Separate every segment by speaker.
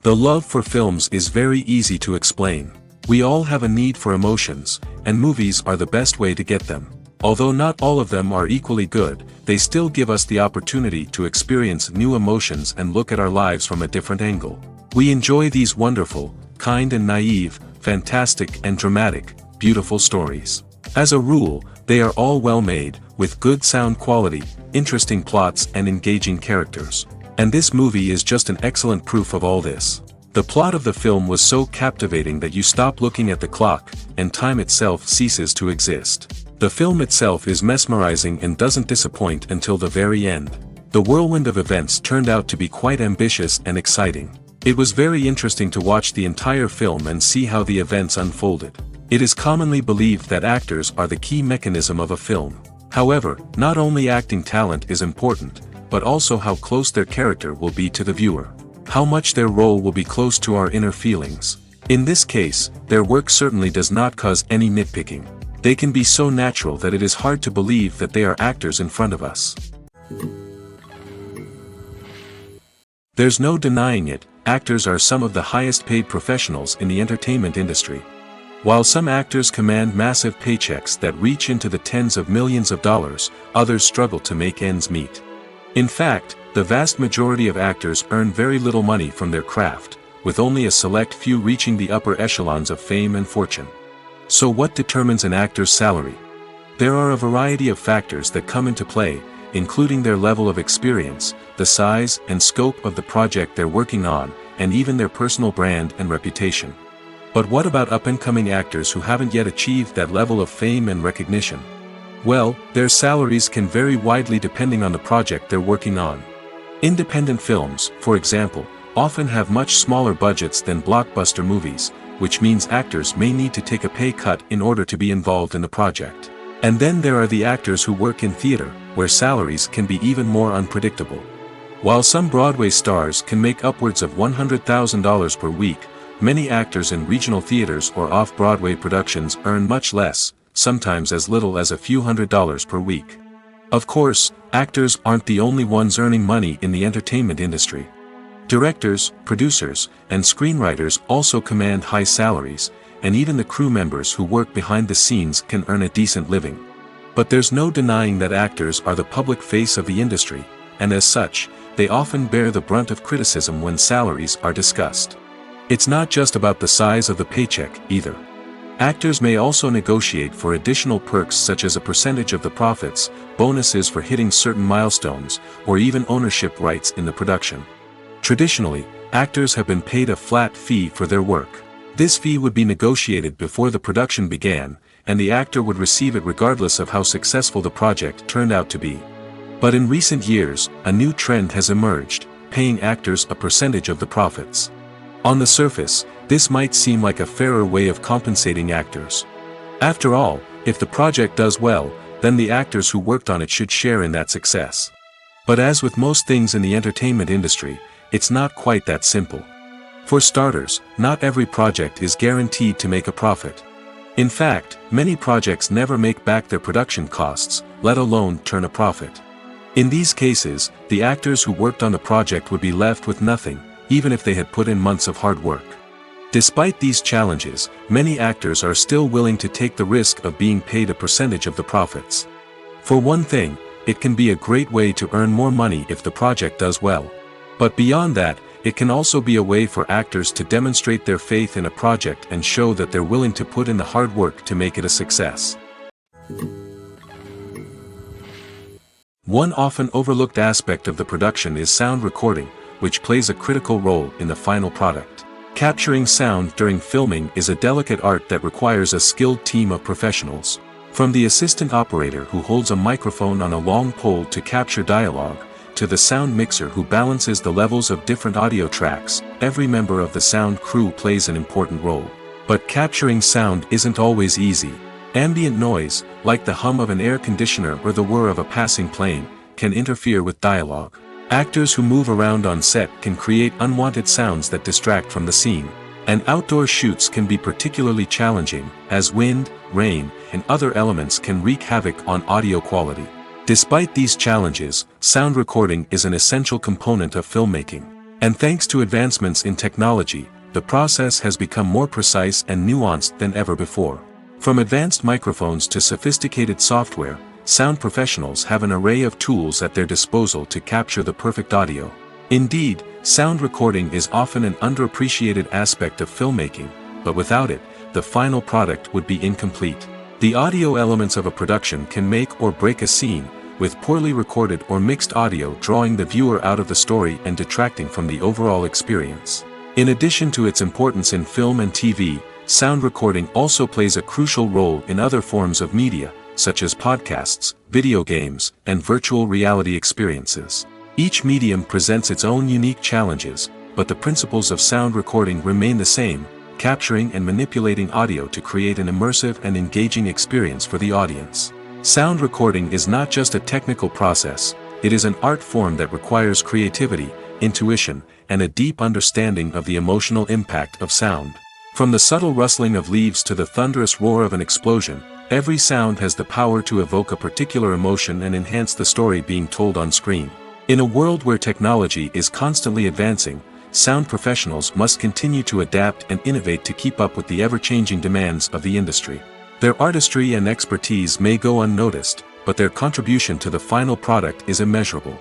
Speaker 1: The love for films is very easy to explain. We all have a need for emotions, and movies are the best way to get them. Although not all of them are equally good, they still give us the opportunity to experience new emotions and look at our lives from a different angle. We enjoy these wonderful, kind and naive, fantastic and dramatic, beautiful stories. As a rule, they are all well made, with good sound quality, interesting plots and engaging characters. And this movie is just an excellent proof of all this. The plot of the film was so captivating that you stop looking at the clock, and time itself ceases to exist. The film itself is mesmerizing and doesn't disappoint until the very end. The whirlwind of events turned out to be quite ambitious and exciting. It was very interesting to watch the entire film and see how the events unfolded. It is commonly believed that actors are the key mechanism of a film. However, not only acting talent is important, but also how close their character will be to the viewer. How much their role will be close to our inner feelings. In this case, their work certainly does not cause any nitpicking. They can be so natural that it is hard to believe that they are actors in front of us. There's no denying it, actors are some of the highest paid professionals in the entertainment industry. While some actors command massive paychecks that reach into the tens of millions of dollars, others struggle to make ends meet. In fact, the vast majority of actors earn very little money from their craft, with only a select few reaching the upper echelons of fame and fortune. So what determines an actor's salary? There are a variety of factors that come into play, including their level of experience, the size and scope of the project they're working on, and even their personal brand and reputation. But what about up-and-coming actors who haven't yet achieved that level of fame and recognition? Well, their salaries can vary widely depending on the project they're working on. Independent films, for example, often have much smaller budgets than blockbuster movies, which means actors may need to take a pay cut in order to be involved in the project. And then there are the actors who work in theater, where salaries can be even more unpredictable. While some Broadway stars can make upwards of $100,000 per week, many actors in regional theaters or off-Broadway productions earn much less, sometimes as little as a few $100s per week. Of course, actors aren't the only ones earning money in the entertainment industry. Directors, producers, and screenwriters also command high salaries, and even the crew members who work behind the scenes can earn a decent living. But there's no denying that actors are the public face of the industry, and as such, they often bear the brunt of criticism when salaries are discussed. It's not just about the size of the paycheck, either. Actors may also negotiate for additional perks such as a percentage of the profits, bonuses for hitting certain milestones, or even ownership rights in the production. Traditionally, actors have been paid a flat fee for their work. This fee would be negotiated before the production began, and the actor would receive it regardless of how successful the project turned out to be. But in recent years, a new trend has emerged, paying actors a percentage of the profits. On the surface, this might seem like a fairer way of compensating actors. After all, if the project does well, then the actors who worked on it should share in that success. But as with most things in the entertainment industry, it's not quite that simple. For starters, not every project is guaranteed to make a profit. In fact, many projects never make back their production costs, let alone turn a profit. In these cases, the actors who worked on the project would be left with nothing, even if they had put in months of hard work. Despite these challenges, many actors are still willing to take the risk of being paid a percentage of the profits. For one thing, it can be a great way to earn more money if the project does well. But beyond that, it can also be a way for actors to demonstrate their faith in a project and show that they're willing to put in the hard work to make it a success. One often overlooked aspect of the production is sound recording, which plays a critical role in the final product. Capturing sound during filming is a delicate art that requires a skilled team of professionals. From the assistant operator who holds a microphone on a long pole to capture dialogue, to the sound mixer who balances the levels of different audio tracks, every member of the sound crew plays an important role. But capturing sound isn't always easy. Ambient noise, like the hum of an air conditioner or the whir of a passing plane, can interfere with dialogue. Actors who move around on set can create unwanted sounds that distract from the scene. And outdoor shoots can be particularly challenging, as wind, rain, and other elements can wreak havoc on audio quality. Despite these challenges, sound recording is an essential component of filmmaking. And thanks to advancements in technology, the process has become more precise and nuanced than ever before. From advanced microphones to sophisticated software, sound professionals have an array of tools at their disposal to capture the perfect audio. Indeed, sound recording is often an underappreciated aspect of filmmaking, but without it, the final product would be incomplete. The audio elements of a production can make or break a scene, with poorly recorded or mixed audio drawing the viewer out of the story and detracting from the overall experience. In addition to its importance in film and TV, sound recording also plays a crucial role in other forms of media, such as podcasts, video games, and virtual reality experiences. Each medium presents its own unique challenges, but the principles of sound recording remain the same, capturing and manipulating audio to create an immersive and engaging experience for the audience. Sound recording is not just a technical process, it is an art form that requires creativity, intuition, and a deep understanding of the emotional impact of sound. From the subtle rustling of leaves to the thunderous roar of an explosion, every sound has the power to evoke a particular emotion and enhance the story being told on screen. In a world where technology is constantly advancing, sound professionals must continue to adapt and innovate to keep up with the ever-changing demands of the industry. Their artistry and expertise may go unnoticed, but their contribution to the final product is immeasurable.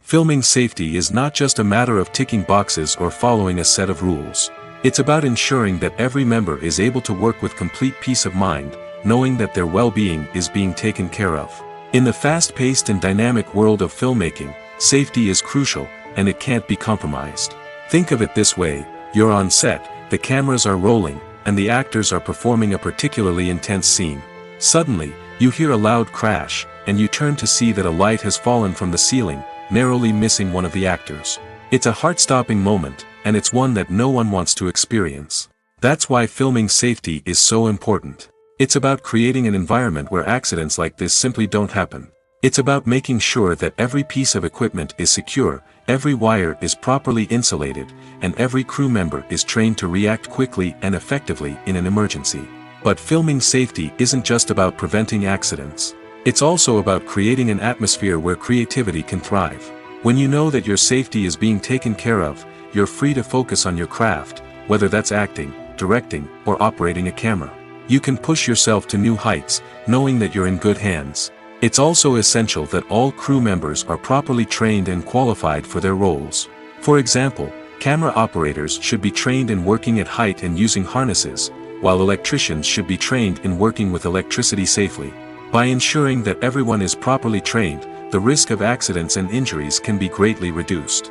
Speaker 1: Filming safety is not just a matter of ticking boxes or following a set of rules. It's about ensuring that every member is able to work with complete peace of mind, knowing that their well-being is being taken care of. In the fast-paced and dynamic world of filmmaking, safety is crucial, and it can't be compromised. Think of it this way: you're on set, the cameras are rolling, and the actors are performing a particularly intense scene. Suddenly, you hear a loud crash, and you turn to see that a light has fallen from the ceiling, narrowly missing one of the actors. It's a heart-stopping moment, and it's one that no one wants to experience. That's why filming safety is so important. It's about creating an environment where accidents like this simply don't happen. It's about making sure that every piece of equipment is secure, every wire is properly insulated, and every crew member is trained to react quickly and effectively in an emergency. But filming safety isn't just about preventing accidents. It's also about creating an atmosphere where creativity can thrive. When you know that your safety is being taken care of, you're free to focus on your craft, whether that's acting, directing, or operating a camera. You can push yourself to new heights, knowing that you're in good hands. It's also essential that all crew members are properly trained and qualified for their roles. For example, camera operators should be trained in working at height and using harnesses, while electricians should be trained in working with electricity safely. By ensuring that everyone is properly trained, the risk of accidents and injuries can be greatly reduced.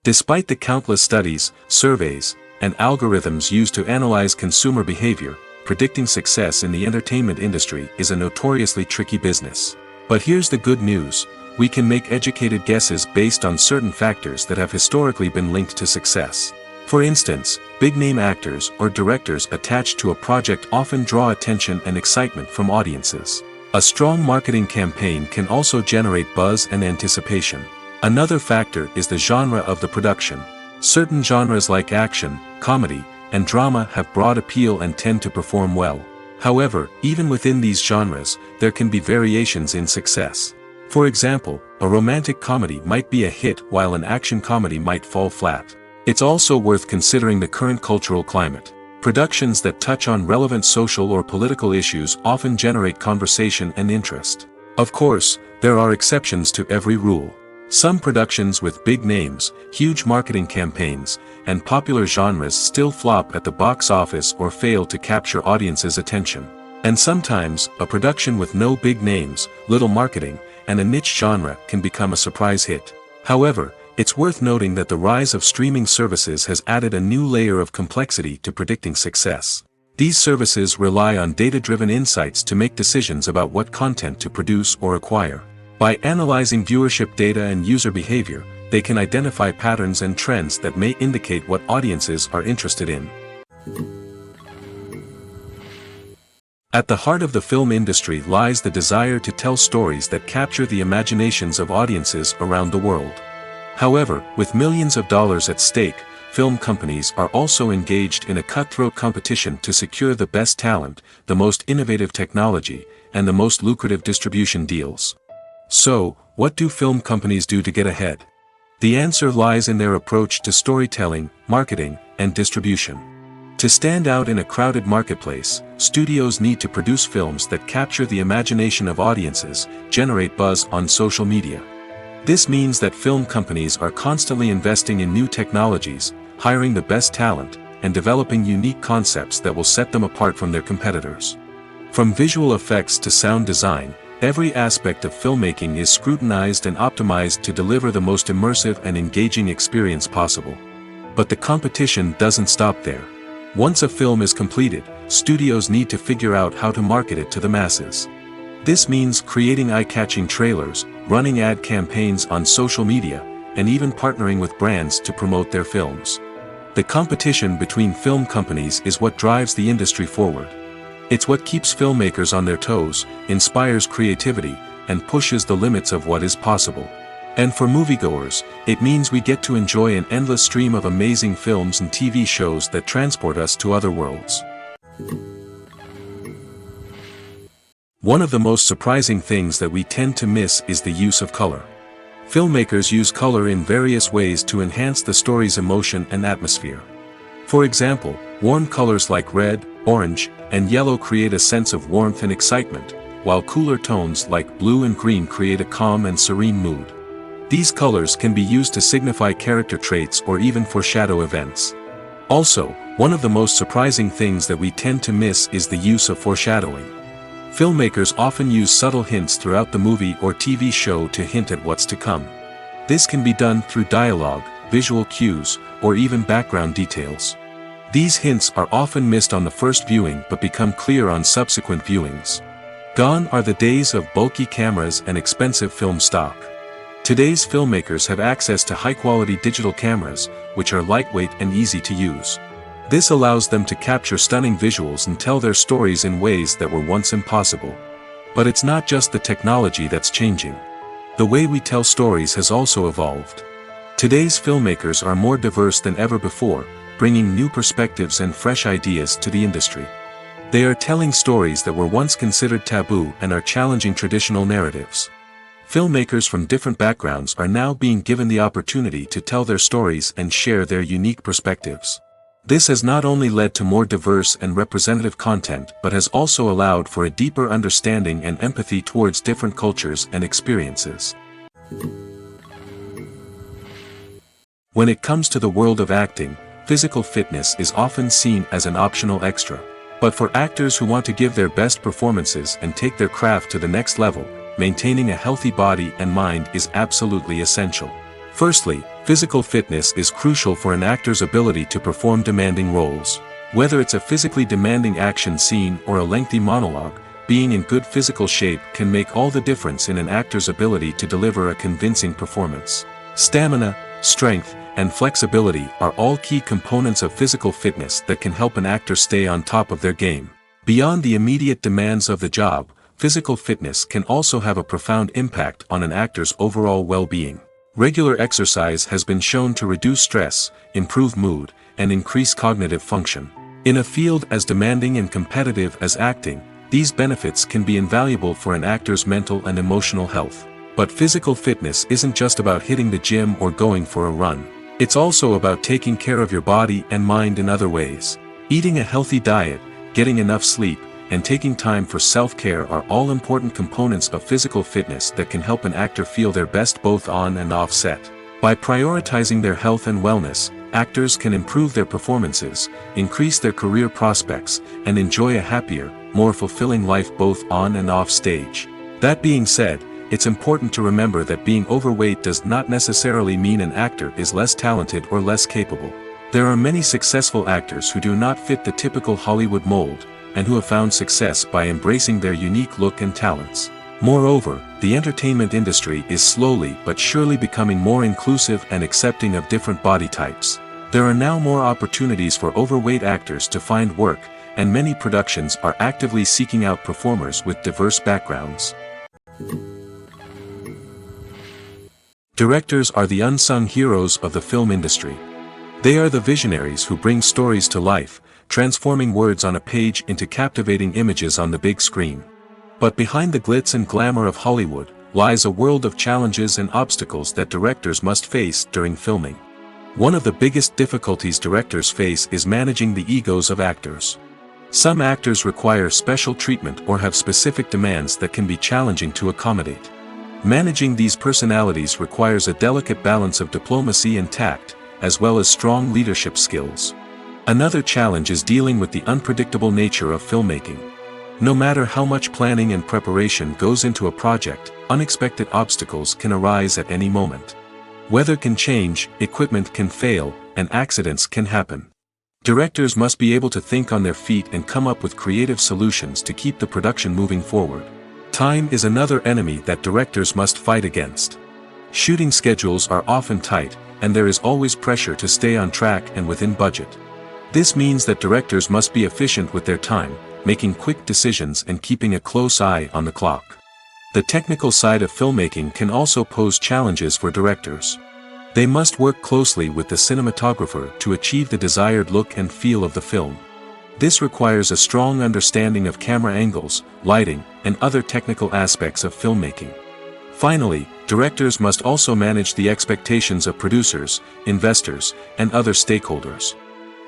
Speaker 1: Despite the countless studies, surveys, and algorithms used to analyze consumer behavior, predicting success in the entertainment industry is a notoriously tricky business. But here's the good news: we can make educated guesses based on certain factors that have historically been linked to success. For instance, big-name actors or directors attached to a project often draw attention and excitement from audiences. A strong marketing campaign can also generate buzz and anticipation. Another factor is the genre of the production. Certain genres like action, comedy, and drama have broad appeal and tend to perform well. However, even within these genres, there can be variations in success. For example, a romantic comedy might be a hit while an action comedy might fall flat. It's also worth considering the current cultural climate. Productions that touch on relevant social or political issues often generate conversation and interest. Of course, there are exceptions to every rule. Some productions with big names, huge marketing campaigns, and popular genres still flop at the box office or fail to capture audiences' attention. And sometimes, a production with no big names, little marketing, and a niche genre can become a surprise hit. However, it's worth noting that the rise of streaming services has added a new layer of complexity to predicting success. These services rely on data-driven insights to make decisions about what content to produce or acquire. By analyzing viewership data and user behavior, they can identify patterns and trends that may indicate what audiences are interested in. At the heart of the film industry lies the desire to tell stories that capture the imaginations of audiences around the world. However, with millions of dollars at stake, film companies are also engaged in a cutthroat competition to secure the best talent, the most innovative technology, and the most lucrative distribution deals. So, what do film companies do to get ahead? The answer lies in their approach to storytelling, marketing, and distribution. To stand out in a crowded marketplace, studios need to produce films that capture the imagination of audiences, generate buzz on social media. This means that film companies are constantly investing in new technologies, hiring the best talent, and developing unique concepts that will set them apart from their competitors. From visual effects to sound design, every aspect of filmmaking is scrutinized and optimized to deliver the most immersive and engaging experience possible. But the competition doesn't stop there. Once a film is completed, studios need to figure out how to market it to the masses. This means creating eye-catching trailers, running ad campaigns on social media, and even partnering with brands to promote their films. The competition between film companies is what drives the industry forward. It's what keeps filmmakers on their toes, inspires creativity, and pushes the limits of what is possible. And for moviegoers, it means we get to enjoy an endless stream of amazing films and TV shows that transport us to other worlds. One of the most surprising things that we tend to miss is the use of color. Filmmakers use color in various ways to enhance the story's emotion and atmosphere. For example, warm colors like red, orange, and yellow create a sense of warmth and excitement, while cooler tones like blue and green create a calm and serene mood. These colors can be used to signify character traits or even foreshadow events. Also, one of the most surprising things that we tend to miss is the use of foreshadowing. Filmmakers often use subtle hints throughout the movie or TV show to hint at what's to come. This can be done through dialogue, visual cues, or even background details. These hints are often missed on the first viewing but become clear on subsequent viewings. Gone are the days of bulky cameras and expensive film stock. Today's filmmakers have access to high-quality digital cameras, which are lightweight and easy to use. This allows them to capture stunning visuals and tell their stories in ways that were once impossible. But it's not just the technology that's changing. The way we tell stories has also evolved. Today's filmmakers are more diverse than ever before, bringing new perspectives and fresh ideas to the industry. They are telling stories that were once considered taboo and are challenging traditional narratives. Filmmakers from different backgrounds are now being given the opportunity to tell their stories and share their unique perspectives. This has not only led to more diverse and representative content but has also allowed for a deeper understanding and empathy towards different cultures and experiences. When it comes to the world of acting, physical fitness is often seen as an optional extra. But for actors who want to give their best performances and take their craft to the next level, maintaining a healthy body and mind is absolutely essential. Firstly, physical fitness is crucial for an actor's ability to perform demanding roles. Whether it's a physically demanding action scene or a lengthy monologue, being in good physical shape can make all the difference in an actor's ability to deliver a convincing performance. Stamina, strength, and flexibility are all key components of physical fitness that can help an actor stay on top of their game. Beyond the immediate demands of the job, physical fitness can also have a profound impact on an actor's overall well-being. Regular exercise has been shown to reduce stress, improve mood, and increase cognitive function. In a field as demanding and competitive as acting, these benefits can be invaluable for an actor's mental and emotional health. But physical fitness isn't just about hitting the gym or going for a run. It's also about taking care of your body and mind in other ways. Eating a healthy diet, getting enough sleep, and taking time for self-care are all important components of physical fitness that can help an actor feel their best both on and off set. By prioritizing their health and wellness, actors can improve their performances, increase their career prospects, and enjoy a happier, more fulfilling life both on and off stage. That being said, it's important to remember that being overweight does not necessarily mean an actor is less talented or less capable. There are many successful actors who do not fit the typical Hollywood mold, and who have found success by embracing their unique look and talents. Moreover, the entertainment industry is slowly but surely becoming more inclusive and accepting of different body types. There are now more opportunities for overweight actors to find work, and many productions are actively seeking out performers with diverse backgrounds. Directors are the unsung heroes of the film industry. They are the visionaries who bring stories to life, transforming words on a page into captivating images on the big screen. But behind the glitz and glamour of Hollywood, lies a world of challenges and obstacles that directors must face during filming. One of the biggest difficulties directors face is managing the egos of actors. Some actors require special treatment or have specific demands that can be challenging to accommodate. Managing these personalities requires a delicate balance of diplomacy and tact, as well as strong leadership skills. Another challenge is dealing with the unpredictable nature of filmmaking. No matter how much planning and preparation goes into a project, unexpected obstacles can arise at any moment. Weather can change, equipment can fail, and accidents can happen. Directors must be able to think on their feet and come up with creative solutions to keep the production moving forward. Time is another enemy that directors must fight against. Shooting schedules are often tight, and there is always pressure to stay on track and within budget. This means that directors must be efficient with their time, making quick decisions and keeping a close eye on the clock. The technical side of filmmaking can also pose challenges for directors. They must work closely with the cinematographer to achieve the desired look and feel of the film. This requires a strong understanding of camera angles, lighting, and other technical aspects of filmmaking. Finally, directors must also manage the expectations of producers, investors, and other stakeholders.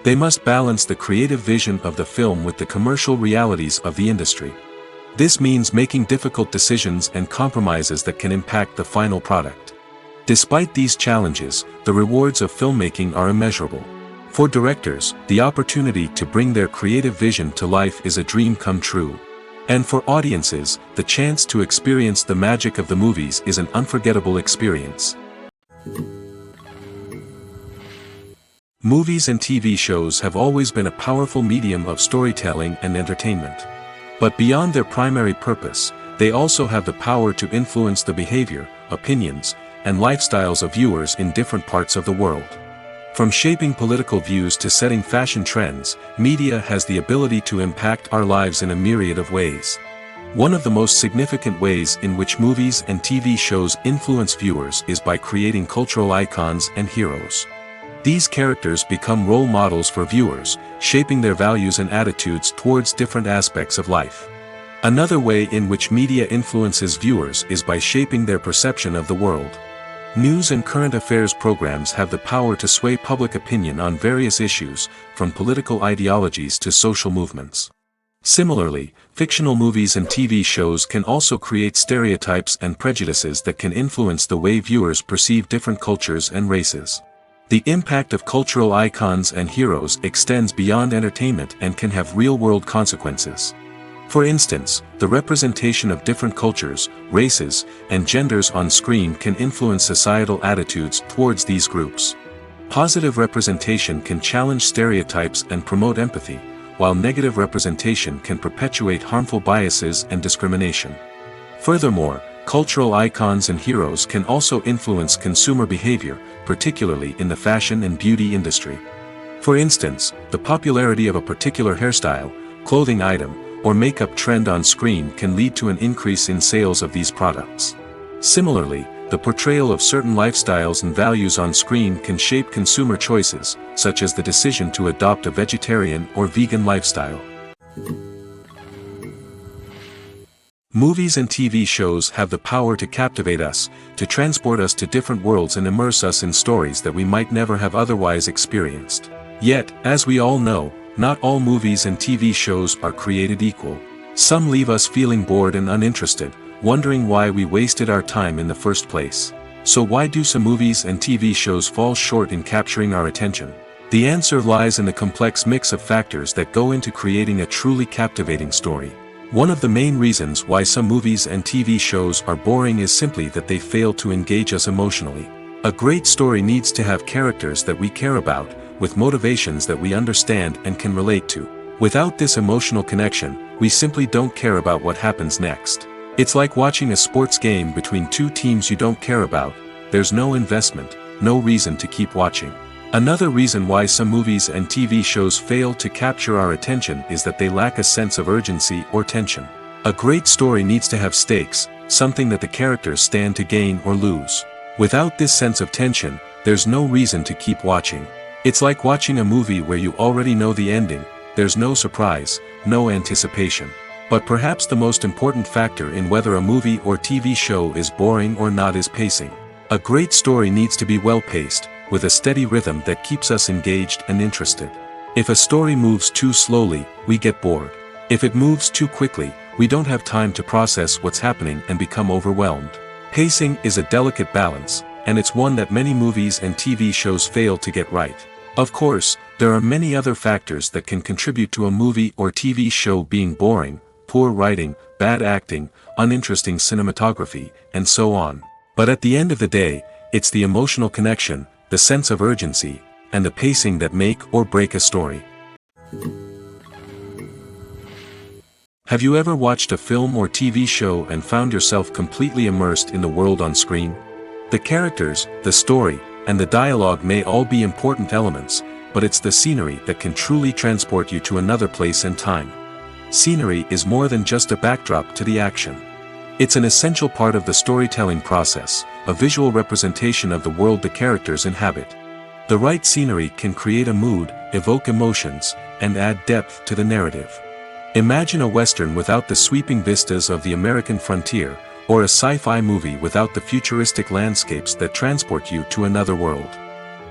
Speaker 1: They must balance the creative vision of the film with the commercial realities of the industry. This means making difficult decisions and compromises that can impact the final product. Despite these challenges, the rewards of filmmaking are immeasurable. For directors, the opportunity to bring their creative vision to life is a dream come true. And for audiences, the chance to experience the magic of the movies is an unforgettable experience. Movies and TV shows have always been a powerful medium of storytelling and entertainment. But beyond their primary purpose, they also have the power to influence the behavior, opinions, and lifestyles of viewers in different parts of the world. From shaping political views to setting fashion trends, media has the ability to impact our lives in a myriad of ways. One of the most significant ways in which movies and TV shows influence viewers is by creating cultural icons and heroes. These characters become role models for viewers, shaping their values and attitudes towards different aspects of life. Another way in which media influences viewers is by shaping their perception of the world. News and current affairs programs have the power to sway public opinion on various issues, from political ideologies to social movements. Similarly, fictional movies and TV shows can also create stereotypes and prejudices that can influence the way viewers perceive different cultures and races. The impact of cultural icons and heroes extends beyond entertainment and can have real-world consequences. For instance, the representation of different cultures, races, and genders on screen can influence societal attitudes towards these groups. Positive representation can challenge stereotypes and promote empathy, while negative representation can perpetuate harmful biases and discrimination. Furthermore, cultural icons and heroes can also influence consumer behavior, particularly in the fashion and beauty industry. For instance, the popularity of a particular hairstyle, clothing item, or makeup trend on screen can lead to an increase in sales of these products. Similarly, the portrayal of certain lifestyles and values on screen can shape consumer choices, such as the decision to adopt a vegetarian or vegan lifestyle. Movies and TV shows have the power to captivate us, to transport us to different worlds and immerse us in stories that we might never have otherwise experienced. Yet, as we all know, not all movies and TV shows are created equal. Some leave us feeling bored and uninterested, wondering why we wasted our time in the first place. So why do some movies and TV shows fall short in capturing our attention? The answer lies in the complex mix of factors that go into creating a truly captivating story. One of the main reasons why some movies and TV shows are boring is simply that they fail to engage us emotionally. A great story needs to have characters that we care about, with motivations that we understand and can relate to. Without this emotional connection, we simply don't care about what happens next. It's like watching a sports game between two teams you don't care about. There's no investment, no reason to keep watching. Another reason why some movies and TV shows fail to capture our attention is that they lack a sense of urgency or tension. A great story needs to have stakes, something that the characters stand to gain or lose. Without this sense of tension, there's no reason to keep watching. It's like watching a movie where you already know the ending, there's no surprise, no anticipation. But perhaps the most important factor in whether a movie or TV show is boring or not is pacing. A great story needs to be well-paced, with a steady rhythm that keeps us engaged and interested. If a story moves too slowly, we get bored. If it moves too quickly, we don't have time to process what's happening and become overwhelmed. Pacing is a delicate balance, and it's one that many movies and TV shows fail to get right. Of course, there are many other factors that can contribute to a movie or TV show being boring: poor writing, bad acting, uninteresting cinematography, and so on. But at the end of the day, it's the emotional connection, the sense of urgency, and the pacing that make or break a story. Have you ever watched a film or TV show and found yourself completely immersed in the world on screen? The characters, the story, and the dialogue may all be important elements, but it's the scenery that can truly transport you to another place and time. Scenery is more than just a backdrop to the action. It's an essential part of the storytelling process, a visual representation of the world the characters inhabit. The right scenery can create a mood, evoke emotions, and add depth to the narrative. Imagine a Western without the sweeping vistas of the American frontier, or a sci-fi movie without the futuristic landscapes that transport you to another world.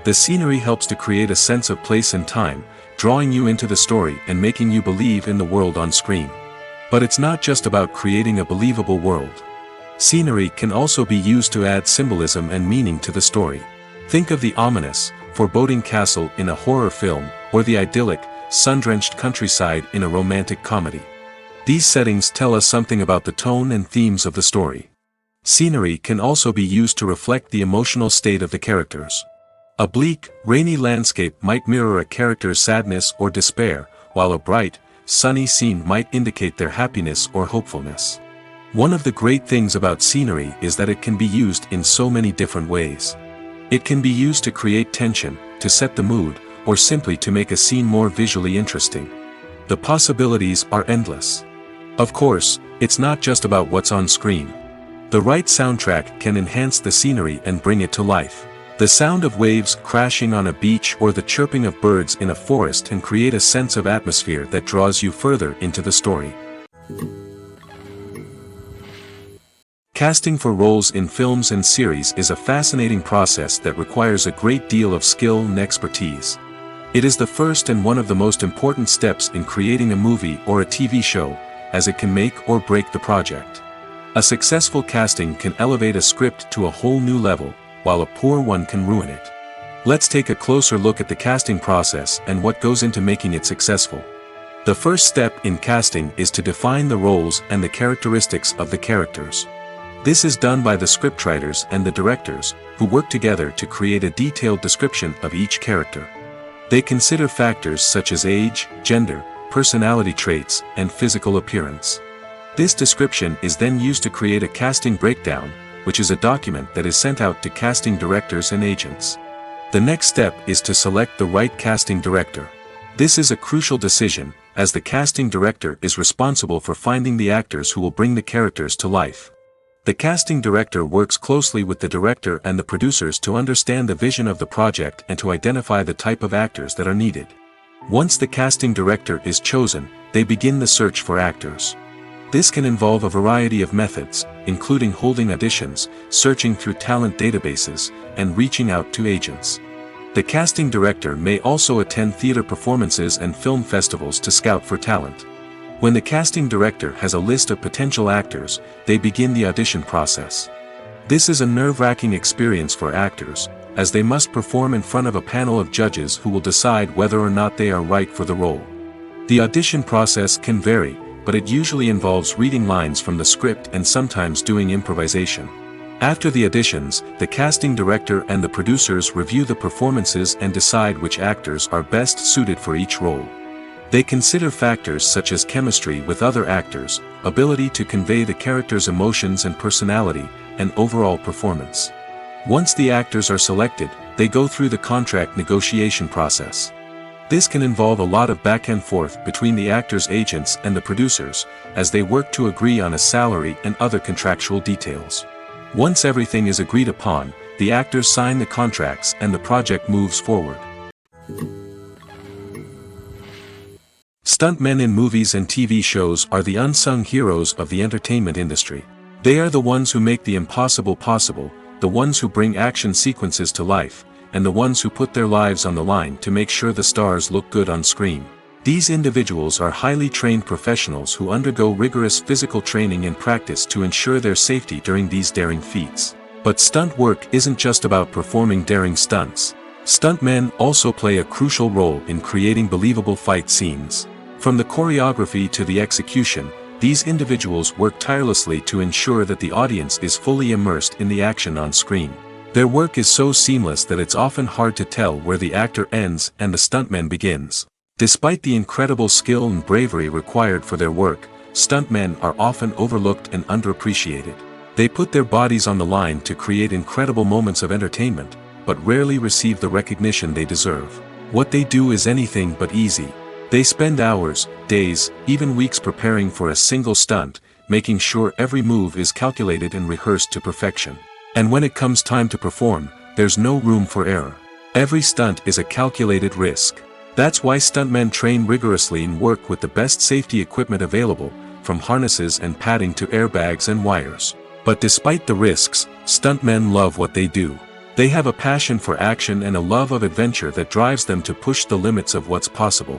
Speaker 1: The scenery helps to create a sense of place and time, drawing you into the story and making you believe in the world on screen. But it's not just about creating a believable world. Scenery can also be used to add symbolism and meaning to the story. Think of the ominous, foreboding castle in a horror film, or the idyllic, sun-drenched countryside in a romantic comedy. These settings tell us something about the tone and themes of the story. Scenery can also be used to reflect the emotional state of the characters. A bleak, rainy landscape might mirror a character's sadness or despair, while a bright, sunny scene might indicate their happiness or hopefulness. One of the great things about scenery is that it can be used in so many different ways. It can be used to create tension, to set the mood, or simply to make a scene more visually interesting. The possibilities are endless. Of course, it's not just about what's on screen. The right soundtrack can enhance the scenery and bring it to life. The sound of waves crashing on a beach or the chirping of birds in a forest can create a sense of atmosphere that draws you further into the story. Casting for roles in films and series is a fascinating process that requires a great deal of skill and expertise. It is the first and one of the most important steps in creating a movie or a TV show, as it can make or break the project. A successful casting can elevate a script to a whole new level, while a poor one can ruin it. Let's take a closer look at the casting process and what goes into making it successful. The first step in casting is to define the roles and the characteristics of the characters. This is done by the scriptwriters and the directors, who work together to create a detailed description of each character. They consider factors such as age, gender, personality traits, and physical appearance. This description is then used to create a casting breakdown, which is a document that is sent out to casting directors and agents. The next step is to select the right casting director. This is a crucial decision, as the casting director is responsible for finding the actors who will bring the characters to life. The casting director works closely with the director and the producers to understand the vision of the project and to identify the type of actors that are needed. Once the casting director is chosen, they begin the search for actors. This can involve a variety of methods, including holding auditions, searching through talent databases, and reaching out to agents. The casting director may also attend theater performances and film festivals to scout for talent. When the casting director has a list of potential actors, they begin the audition process. This is a nerve-wracking experience for actors, as they must perform in front of a panel of judges who will decide whether or not they are right for the role. The audition process can vary, but it usually involves reading lines from the script and sometimes doing improvisation. After the auditions, the casting director and the producers review the performances and decide which actors are best suited for each role. They consider factors such as chemistry with other actors, ability to convey the character's emotions and personality, and overall performance. Once the actors are selected, they go through the contract negotiation process. This can involve a lot of back and forth between the actors' agents and the producers, as they work to agree on a salary and other contractual details. Once everything is agreed upon, the actors sign the contracts and the project moves forward. Stuntmen in movies and TV shows are the unsung heroes of the entertainment industry. They are the ones who make the impossible possible, the ones who bring action sequences to life, and the ones who put their lives on the line to make sure the stars look good on screen. These individuals are highly trained professionals who undergo rigorous physical training and practice to ensure their safety during these daring feats. But stunt work isn't just about performing daring stunts. Stuntmen also play a crucial role in creating believable fight scenes. From the choreography to the execution, these individuals work tirelessly to ensure that the audience is fully immersed in the action on screen. Their work is so seamless that it's often hard to tell where the actor ends and the stuntman begins. Despite the incredible skill and bravery required for their work, stuntmen are often overlooked and underappreciated. They put their bodies on the line to create incredible moments of entertainment, but rarely receive the recognition they deserve. What they do is anything but easy. They spend hours, days, even weeks preparing for a single stunt, making sure every move is calculated and rehearsed to perfection. And when it comes time to perform, there's no room for error. Every stunt is a calculated risk. That's why stuntmen train rigorously and work with the best safety equipment available, from harnesses and padding to airbags and wires. But despite the risks, stuntmen love what they do. They have a passion for action and a love of adventure that drives them to push the limits of what's possible.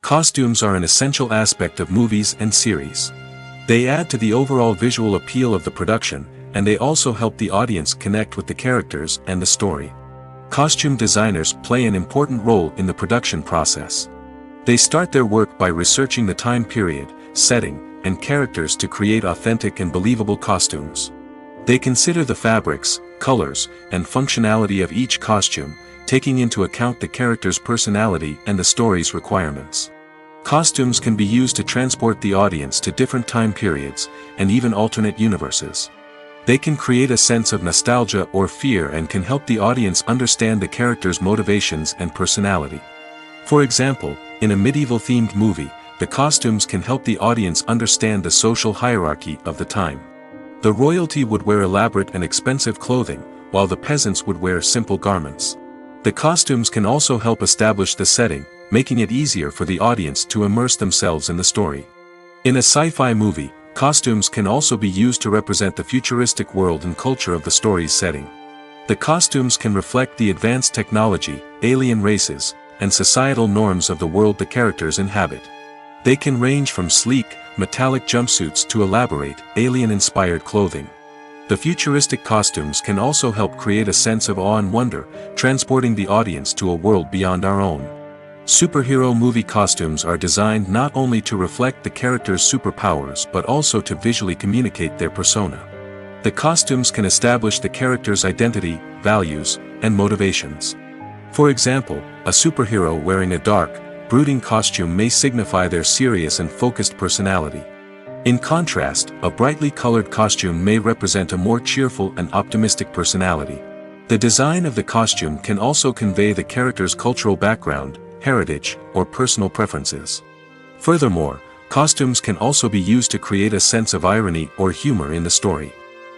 Speaker 1: Costumes are an essential aspect of movies and series. They add to the overall visual appeal of the production, and they also help the audience connect with the characters and the story. Costume designers play an important role in the production process. They start their work by researching the time period, setting, and characters to create authentic and believable costumes. They consider the fabrics, colors, and functionality of each costume, taking into account the character's personality and the story's requirements. Costumes can be used to transport the audience to different time periods, and even alternate universes. They can create a sense of nostalgia or fear and can help the audience understand the character's motivations and personality. For example, in a medieval-themed movie, the costumes can help the audience understand the social hierarchy of the time. The royalty would wear elaborate and expensive clothing, while the peasants would wear simple garments. The costumes can also help establish the setting, making it easier for the audience to immerse themselves in the story. In a sci-fi movie, costumes can also be used to represent the futuristic world and culture of the story's setting. The costumes can reflect the advanced technology, alien races, and societal norms of the world the characters inhabit. They can range from sleek, metallic jumpsuits to elaborate, alien-inspired clothing. The futuristic costumes can also help create a sense of awe and wonder, transporting the audience to a world beyond our own. Superhero movie costumes are designed not only to reflect the character's superpowers but also to visually communicate their persona. The costumes can establish the character's identity, values, and motivations. For example, a superhero wearing a dark, brooding costume may signify their serious and focused personality. In contrast, a brightly colored costume may represent a more cheerful and optimistic personality. The design of the costume can also convey the character's cultural background, heritage, or personal preferences. Furthermore, costumes can also be used to create a sense of irony or humor in the story.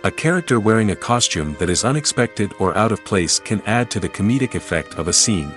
Speaker 1: A character wearing a costume that is unexpected or out of place can add to the comedic effect of a scene.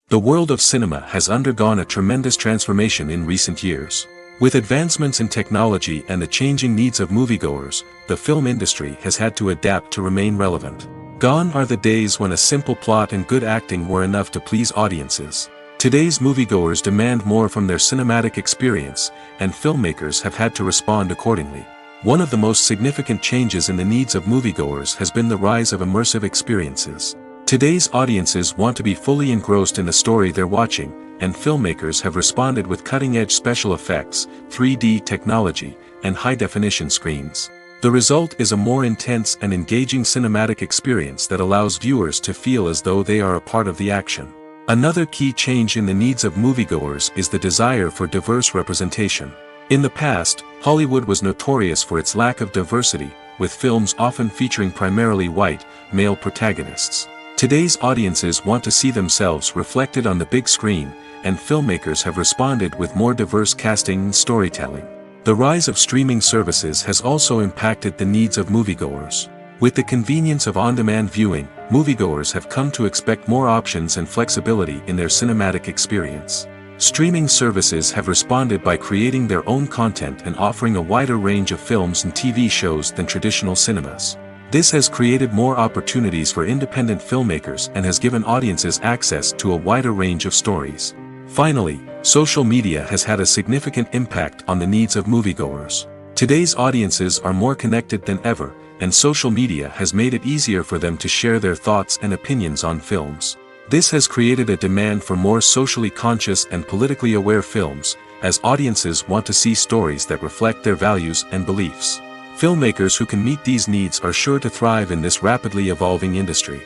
Speaker 1: The world of cinema has undergone a tremendous transformation in recent years. With advancements in technology and the changing needs of moviegoers, the film industry has had to adapt to remain relevant. Gone are the days when a simple plot and good acting were enough to please audiences. Today's moviegoers demand more from their cinematic experience, and filmmakers have had to respond accordingly. One of the most significant changes in the needs of moviegoers has been the rise of immersive experiences. Today's audiences want to be fully engrossed in the story they're watching, and filmmakers have responded with cutting-edge special effects, 3D technology, and high-definition screens. The result is a more intense and engaging cinematic experience that allows viewers to feel as though they are a part of the action. Another key change in the needs of moviegoers is the desire for diverse representation. In the past, Hollywood was notorious for its lack of diversity, with films often featuring primarily white, male protagonists. Today's audiences want to see themselves reflected on the big screen, and filmmakers have responded with more diverse casting and storytelling. The rise of streaming services has also impacted the needs of moviegoers. With the convenience of on-demand viewing, moviegoers have come to expect more options and flexibility in their cinematic experience. Streaming services have responded by creating their own content and offering a wider range of films and TV shows than traditional cinemas. This has created more opportunities for independent filmmakers and has given audiences access to a wider range of stories. Finally, social media has had a significant impact on the needs of moviegoers. Today's audiences are more connected than ever, and social media has made it easier for them to share their thoughts and opinions on films. This has created a demand for more socially conscious and politically aware films, as audiences want to see stories that reflect their values and beliefs. Filmmakers who can meet these needs are sure to thrive in this rapidly evolving industry.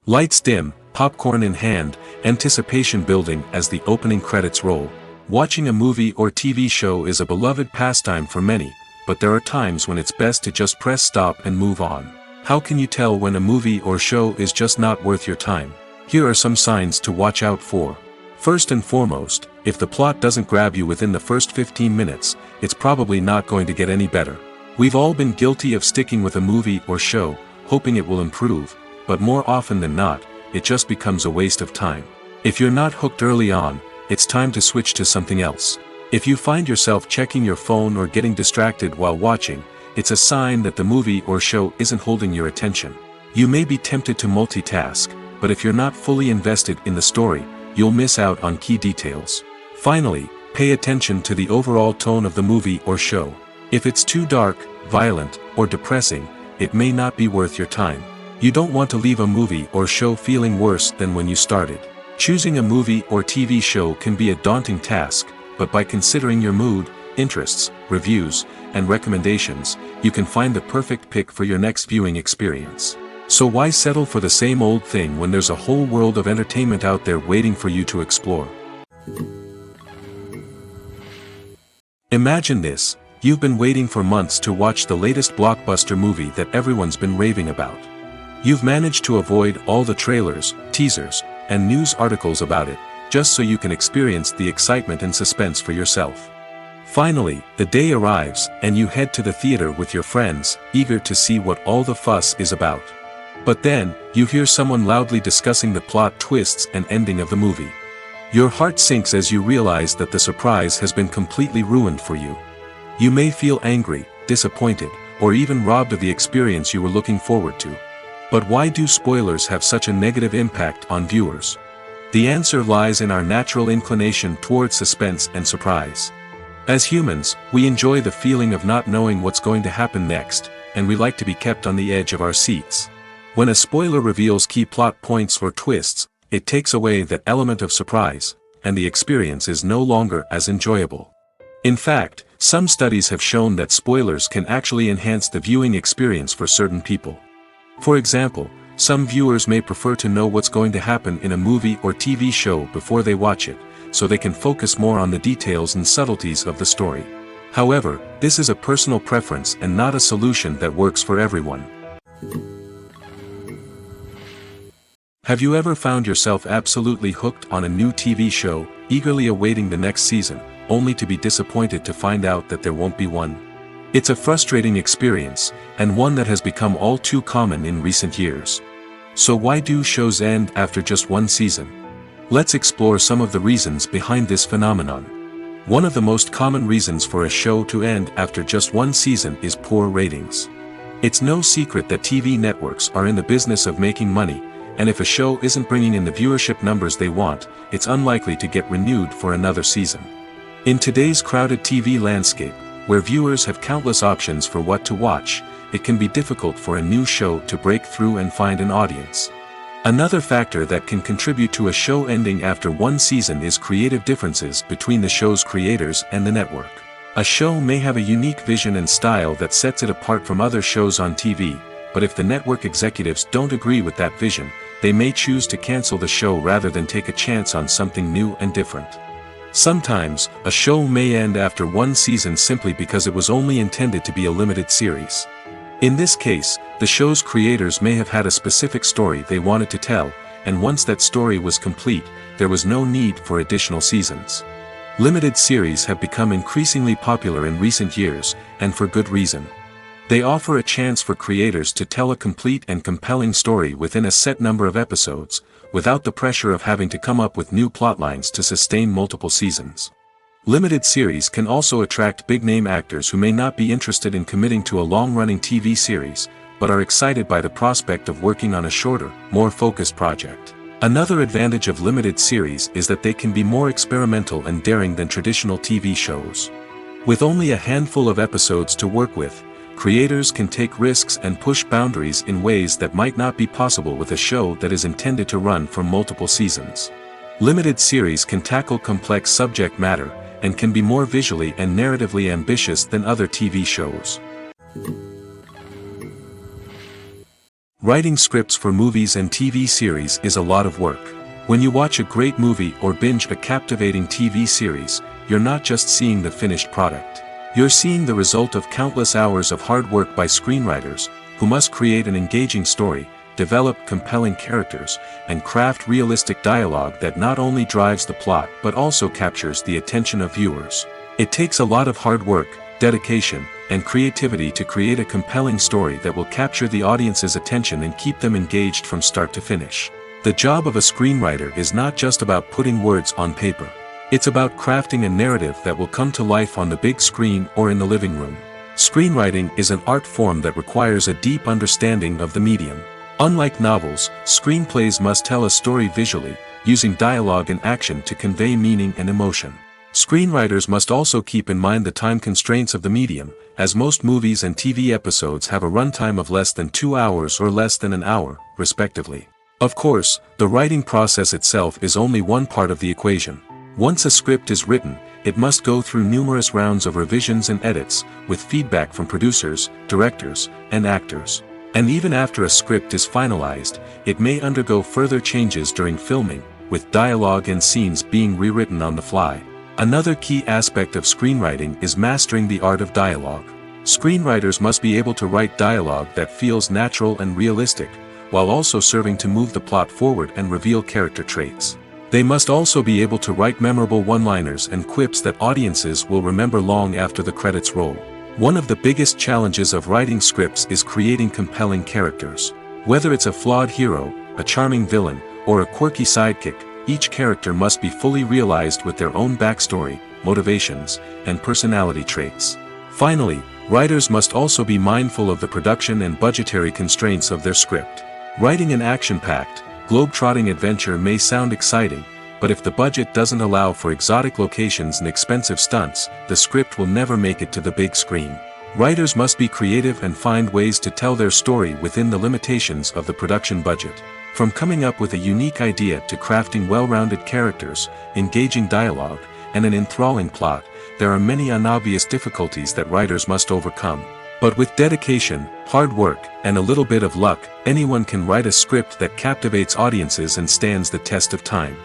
Speaker 1: Lights dim, popcorn in hand, anticipation building as the opening credits roll. Watching a movie or TV show is a beloved pastime for many, but there are times when it's best to just press stop and move on. How can you tell when a movie or show is just not worth your time? Here are some signs to watch out for. First and foremost, if the plot doesn't grab you within the first 15 minutes, it's probably not going to get any better. We've all been guilty of sticking with a movie or show, hoping it will improve, but more often than not, it just becomes a waste of time. If you're not hooked early on, it's time to switch to something else. If you find yourself checking your phone or getting distracted while watching, it's a sign that the movie or show isn't holding your attention. You may be tempted to multitask, but if you're not fully invested in the story, you'll miss out on key details. Finally, pay attention to the overall tone of the movie or show. If it's too dark, violent, or depressing, it may not be worth your time. You don't want to leave a movie or show feeling worse than when you started. Choosing a movie or TV show can be a daunting task, but by considering your mood, interests, reviews, and recommendations, you can find the perfect pick for your next viewing experience. So why settle for the same old thing when there's a whole world of entertainment out there waiting for you to explore? Imagine this: you've been waiting for months to watch the latest blockbuster movie that everyone's been raving about. You've managed to avoid all the trailers, teasers, and news articles about it, just so you can experience the excitement and suspense for yourself. Finally, the day arrives, and you head to the theater with your friends, eager to see what all the fuss is about. But then, you hear someone loudly discussing the plot twists and ending of the movie. Your heart sinks as you realize that the surprise has been completely ruined for you. You may feel angry, disappointed, or even robbed of the experience you were looking forward to. But why do spoilers have such a negative impact on viewers? The answer lies in our natural inclination toward suspense and surprise. As humans, we enjoy the feeling of not knowing what's going to happen next, and we like to be kept on the edge of our seats. When a spoiler reveals key plot points or twists, it takes away that element of surprise, and the experience is no longer as enjoyable. In fact, some studies have shown that spoilers can actually enhance the viewing experience for certain people. For example, some viewers may prefer to know what's going to happen in a movie or TV show before they watch it, so they can focus more on the details and subtleties of the story. However, this is a personal preference and not a solution that works for everyone. Have you ever found yourself absolutely hooked on a new TV show, eagerly awaiting the next season, only to be disappointed to find out that there won't be one? It's a frustrating experience, and one that has become all too common in recent years. So why do shows end after just one season? Let's explore some of the reasons behind this phenomenon. One of the most common reasons for a show to end after just one season is poor ratings. It's no secret that TV networks are in the business of making money, and if a show isn't bringing in the viewership numbers they want, it's unlikely to get renewed for another season. In today's crowded TV landscape, where viewers have countless options for what to watch, it can be difficult for a new show to break through and find an audience. Another factor that can contribute to a show ending after one season is creative differences between the show's creators and the network. A show may have a unique vision and style that sets it apart from other shows on TV, but if the network executives don't agree with that vision, they may choose to cancel the show rather than take a chance on something new and different. Sometimes, a show may end after one season simply because it was only intended to be a limited series. In this case, the show's creators may have had a specific story they wanted to tell, and once that story was complete, there was no need for additional seasons. Limited series have become increasingly popular in recent years, and for good reason. They offer a chance for creators to tell a complete and compelling story within a set number of episodes, without the pressure of having to come up with new plotlines to sustain multiple seasons. Limited series can also attract big-name actors who may not be interested in committing to a long-running TV series, but are excited by the prospect of working on a shorter, more focused project. Another advantage of limited series is that they can be more experimental and daring than traditional TV shows. With only a handful of episodes to work with, creators can take risks and push boundaries in ways that might not be possible with a show that is intended to run for multiple seasons. Limited series can tackle complex subject matter, and can be more visually and narratively ambitious than other TV shows. Writing scripts for movies and TV series is a lot of work. When you watch a great movie or binge a captivating TV series, you're not just seeing the finished product. You're seeing the result of countless hours of hard work by screenwriters, who must create an engaging story, develop compelling characters, and craft realistic dialogue that not only drives the plot but also captures the attention of viewers. It takes a lot of hard work, dedication, and creativity to create a compelling story that will capture the audience's attention and keep them engaged from start to finish. The job of a screenwriter is not just about putting words on paper. It's about crafting a narrative that will come to life on the big screen or in the living room. Screenwriting is an art form that requires a deep understanding of the medium. Unlike novels, screenplays must tell a story visually, using dialogue and action to convey meaning and emotion. Screenwriters must also keep in mind the time constraints of the medium, as most movies and TV episodes have a runtime of less than 2 hours or less than an hour, respectively. Of course, the writing process itself is only one part of the equation. Once a script is written, it must go through numerous rounds of revisions and edits, with feedback from producers, directors, and actors. And even after a script is finalized, it may undergo further changes during filming, with dialogue and scenes being rewritten on the fly. Another key aspect of screenwriting is mastering the art of dialogue. Screenwriters must be able to write dialogue that feels natural and realistic, while also serving to move the plot forward and reveal character traits. They must also be able to write memorable one-liners and quips that audiences will remember long after the credits roll. One of the biggest challenges of writing scripts is creating compelling characters. Whether it's a flawed hero, a charming villain, or a quirky sidekick, each character must be fully realized with their own backstory, motivations, and personality traits. Finally, writers must also be mindful of the production and budgetary constraints of their script. Writing an action-packed, globe-trotting adventure may sound exciting, but if the budget doesn't allow for exotic locations and expensive stunts, the script will never make it to the big screen. Writers must be creative and find ways to tell their story within the limitations of the production budget. From coming up with a unique idea to crafting well-rounded characters, engaging dialogue, and an enthralling plot, there are many unobvious difficulties that writers must overcome. But with dedication, hard work, and a little bit of luck, anyone can write a script that captivates audiences and stands the test of time.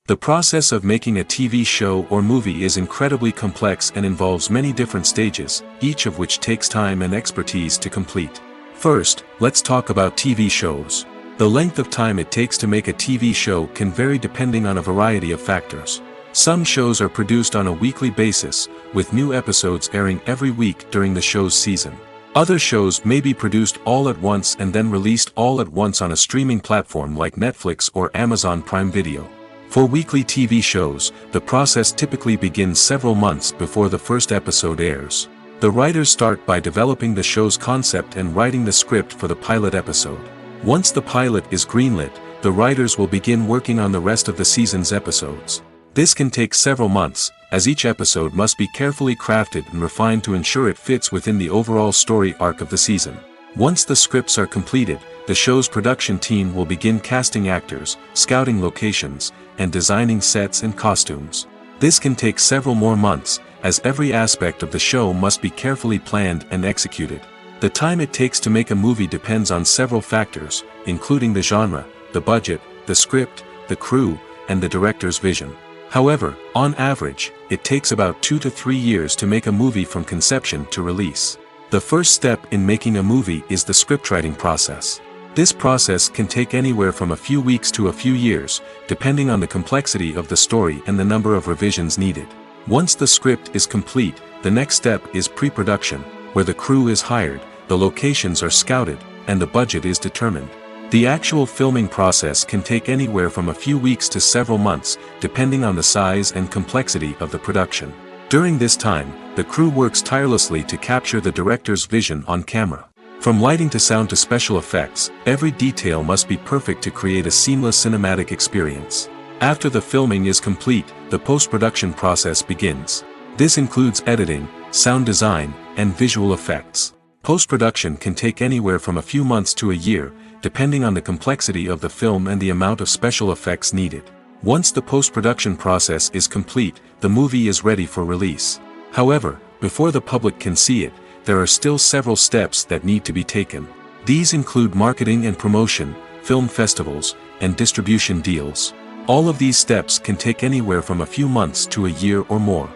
Speaker 1: The process of making a TV show or movie is incredibly complex and involves many different stages, each of which takes time and expertise to complete. First, let's talk about TV shows. The length of time it takes to make a TV show can vary depending on a variety of factors. Some shows are produced on a weekly basis, with new episodes airing every week during the show's season. Other shows may be produced all at once and then released all at once on a streaming platform like Netflix or Amazon Prime Video. For weekly TV shows, the process typically begins several months before the first episode airs. The writers start by developing the show's concept and writing the script for the pilot episode. Once the pilot is greenlit, the writers will begin working on the rest of the season's episodes. This can take several months, as each episode must be carefully crafted and refined to ensure it fits within the overall story arc of the season. Once the scripts are completed, the show's production team will begin casting actors, scouting locations, and designing sets and costumes. This can take several more months, as every aspect of the show must be carefully planned and executed. The time it takes to make a movie depends on several factors, including the genre, the budget, the script, the crew, and the director's vision. However, on average, it takes about 2 to 3 years to make a movie from conception to release. The first step in making a movie is the scriptwriting process. This process can take anywhere from a few weeks to a few years, depending on the complexity of the story and the number of revisions needed. Once the script is complete, the next step is pre-production, where the crew is hired, the locations are scouted, and the budget is determined. The actual filming process can take anywhere from a few weeks to several months, depending on the size and complexity of the production. During this time, the crew works tirelessly to capture the director's vision on camera. From lighting to sound to special effects, every detail must be perfect to create a seamless cinematic experience. After the filming is complete, the post-production process begins. This includes editing, sound design, and visual effects. Post-production can take anywhere from a few months to a year, depending on the complexity of the film and the amount of special effects needed. Once the post-production process is complete, the movie is ready for release. However, before the public can see it, there are still several steps that need to be taken. These include marketing and promotion, film festivals, and distribution deals. All of these steps can take anywhere from a few months to a year or more.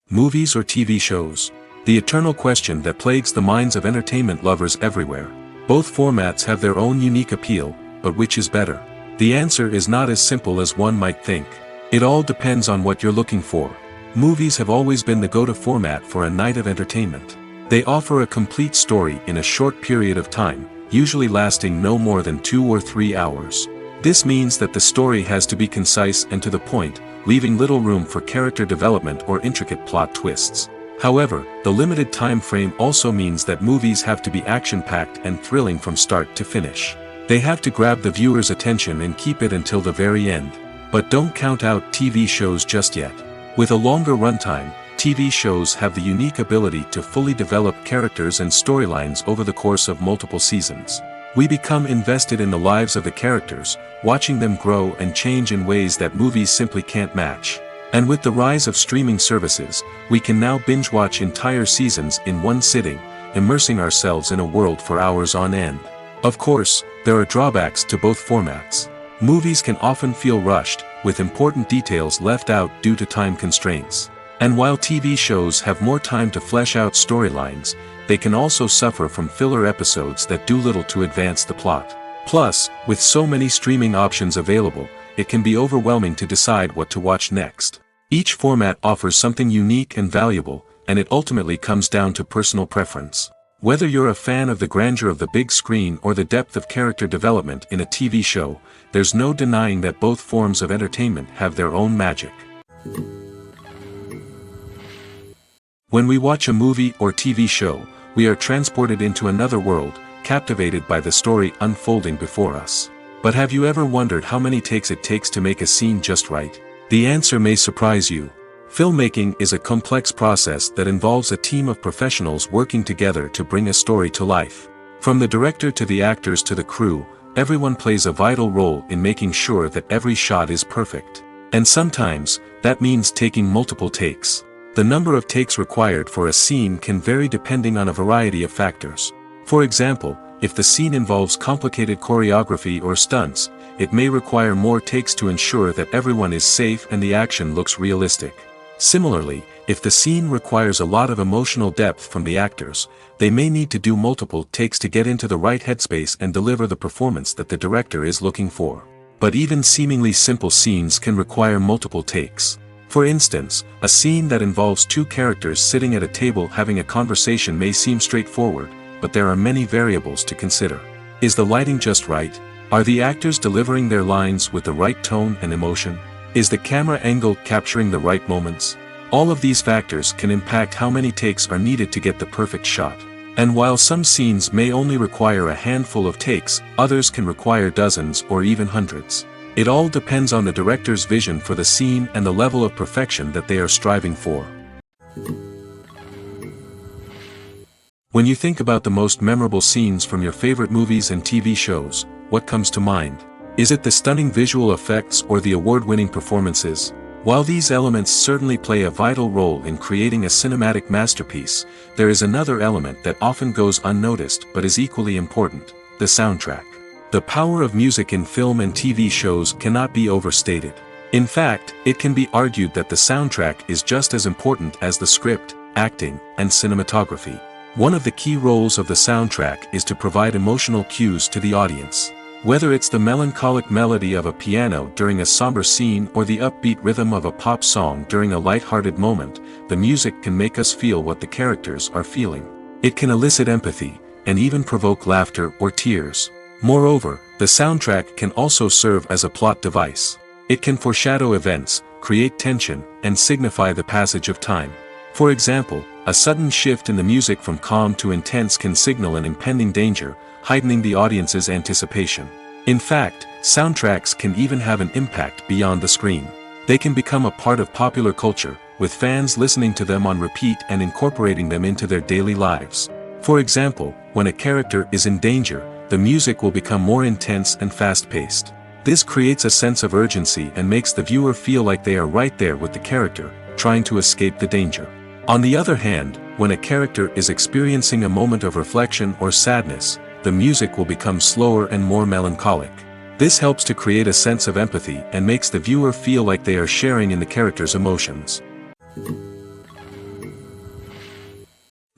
Speaker 1: Movies or TV shows? The eternal question that plagues the minds of entertainment lovers everywhere. Both formats have their own unique appeal, but which is better? The answer is not as simple as one might think. It all depends on what you're looking for. Movies have always been the go-to format for a night of entertainment. They offer a complete story in a short period of time, usually lasting no more than 2 or 3 hours. This means that the story has to be concise and to the point, leaving little room for character development or intricate plot twists. However, the limited time frame also means that movies have to be action-packed and thrilling from start to finish. They have to grab the viewer's attention and keep it until the very end. But don't count out TV shows just yet. With a longer runtime, TV shows have the unique ability to fully develop characters and storylines over the course of multiple seasons. We become invested in the lives of the characters, watching them grow and change in ways that movies simply can't match. And with the rise of streaming services, we can now binge-watch entire seasons in one sitting, immersing ourselves in a world for hours on end. Of course, there are drawbacks to both formats. Movies can often feel rushed, with important details left out due to time constraints. And while TV shows have more time to flesh out storylines, they can also suffer from filler episodes that do little to advance the plot. Plus, with so many streaming options available, it can be overwhelming to decide what to watch next. Each format offers something unique and valuable, and it ultimately comes down to personal preference. Whether you're a fan of the grandeur of the big screen or the depth of character development in a TV show, there's no denying that both forms of entertainment have their own magic. When we watch a movie or TV show, we are transported into another world, captivated by the story unfolding before us. But have you ever wondered how many takes it takes to make a scene just right? The answer may surprise you. Filmmaking is a complex process that involves a team of professionals working together to bring a story to life. From the director to the actors to the crew, everyone plays a vital role in making sure that every shot is perfect. And sometimes, that means taking multiple takes. The number of takes required for a scene can vary depending on a variety of factors. For example, if the scene involves complicated choreography or stunts, it may require more takes to ensure that everyone is safe and the action looks realistic. Similarly, if the scene requires a lot of emotional depth from the actors, they may need to do multiple takes to get into the right headspace and deliver the performance that the director is looking for. But even seemingly simple scenes can require multiple takes. For instance, a scene that involves two characters sitting at a table having a conversation may seem straightforward, but there are many variables to consider. Is the lighting just right? Are the actors delivering their lines with the right tone and emotion? Is the camera angle capturing the right moments? All of these factors can impact how many takes are needed to get the perfect shot. And while some scenes may only require a handful of takes, others can require dozens or even hundreds. It all depends on the director's vision for the scene and the level of perfection that they are striving for. When you think about the most memorable scenes from your favorite movies and TV shows, what comes to mind? Is it the stunning visual effects or the award-winning performances? While these elements certainly play a vital role in creating a cinematic masterpiece, there is another element that often goes unnoticed but is equally important: the soundtrack. The power of music in film and TV shows cannot be overstated. In fact, it can be argued that the soundtrack is just as important as the script, acting, and cinematography. One of the key roles of the soundtrack is to provide emotional cues to the audience. Whether it's the melancholic melody of a piano during a somber scene or the upbeat rhythm of a pop song during a light-hearted moment, the music can make us feel what the characters are feeling. It can elicit empathy, and even provoke laughter or tears. Moreover, the soundtrack can also serve as a plot device. It can foreshadow events, create tension, and signify the passage of time. For example, a sudden shift in the music from calm to intense can signal an impending danger, heightening the audience's anticipation. In fact, soundtracks can even have an impact beyond the screen. They can become a part of popular culture, with fans listening to them on repeat and incorporating them into their daily lives. For example, when a character is in danger, the music will become more intense and fast-paced. This creates a sense of urgency and makes the viewer feel like they are right there with the character, trying to escape the danger. On the other hand, when a character is experiencing a moment of reflection or sadness, the music will become slower and more melancholic. This helps to create a sense of empathy and makes the viewer feel like they are sharing in the character's emotions.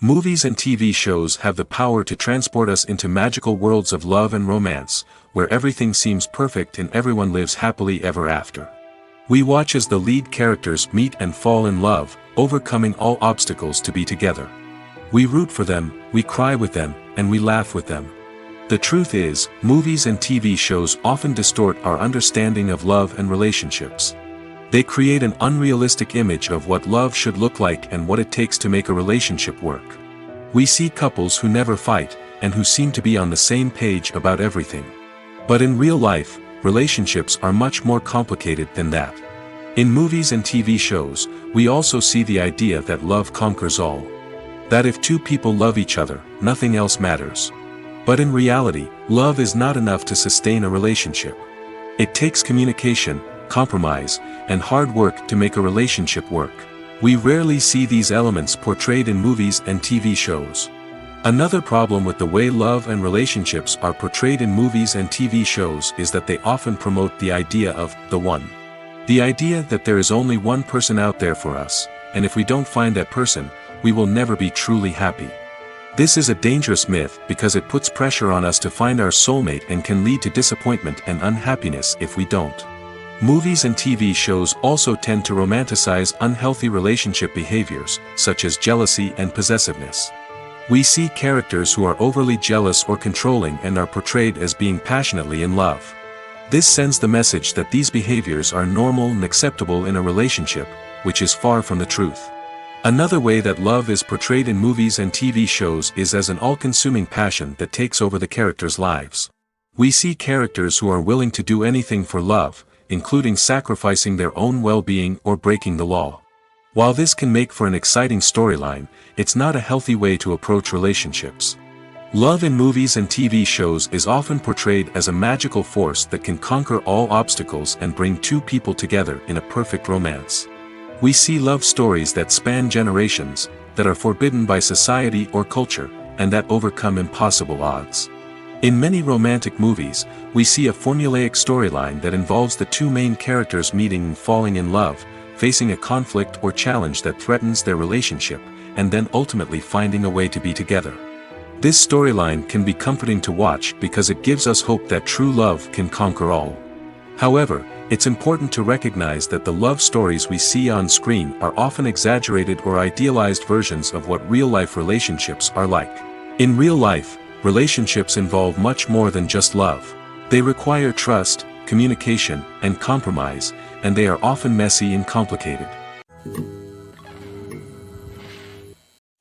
Speaker 1: Movies and TV shows have the power to transport us into magical worlds of love and romance, where everything seems perfect and everyone lives happily ever after. We watch as the lead characters meet and fall in love, overcoming all obstacles to be together. We root for them, we cry with them, and we laugh with them. The truth is, movies and TV shows often distort our understanding of love and relationships. They create an unrealistic image of what love should look like and what it takes to make a relationship work. We see couples who never fight, and who seem to be on the same page about everything. But in real life, relationships are much more complicated than that. In movies and TV shows, we also see the idea that love conquers all. That if two people love each other, nothing else matters. But in reality, love is not enough to sustain a relationship. It takes communication, compromise, and hard work to make a relationship work. We rarely see these elements portrayed in movies and TV shows. Another problem with the way love and relationships are portrayed in movies and TV shows is that they often promote the idea of the one. The idea that there is only one person out there for us, and if we don't find that person, we will never be truly happy. This is a dangerous myth because it puts pressure on us to find our soulmate and can lead to disappointment and unhappiness if we don't. Movies and TV shows also tend to romanticize unhealthy relationship behaviors, such as jealousy and possessiveness. We see characters who are overly jealous or controlling and are portrayed as being passionately in love. This sends the message that these behaviors are normal and acceptable in a relationship, which is far from the truth. Another way that love is portrayed in movies and TV shows is as an all-consuming passion that takes over the characters' lives. We see characters who are willing to do anything for love, including sacrificing their own well-being or breaking the law. While this can make for an exciting storyline, it's not a healthy way to approach relationships. Love in movies and TV shows is often portrayed as a magical force that can conquer all obstacles and bring two people together in a perfect romance. We see love stories that span generations, that are forbidden by society or culture, and that overcome impossible odds. In many romantic movies, we see a formulaic storyline that involves the two main characters meeting and falling in love, facing a conflict or challenge that threatens their relationship, and then ultimately finding a way to be together. This storyline can be comforting to watch because it gives us hope that true love can conquer all. However, it's important to recognize that the love stories we see on screen are often exaggerated or idealized versions of what real-life relationships are like. In real life, relationships involve much more than just love. They require trust, communication, and compromise, and they are often messy and complicated.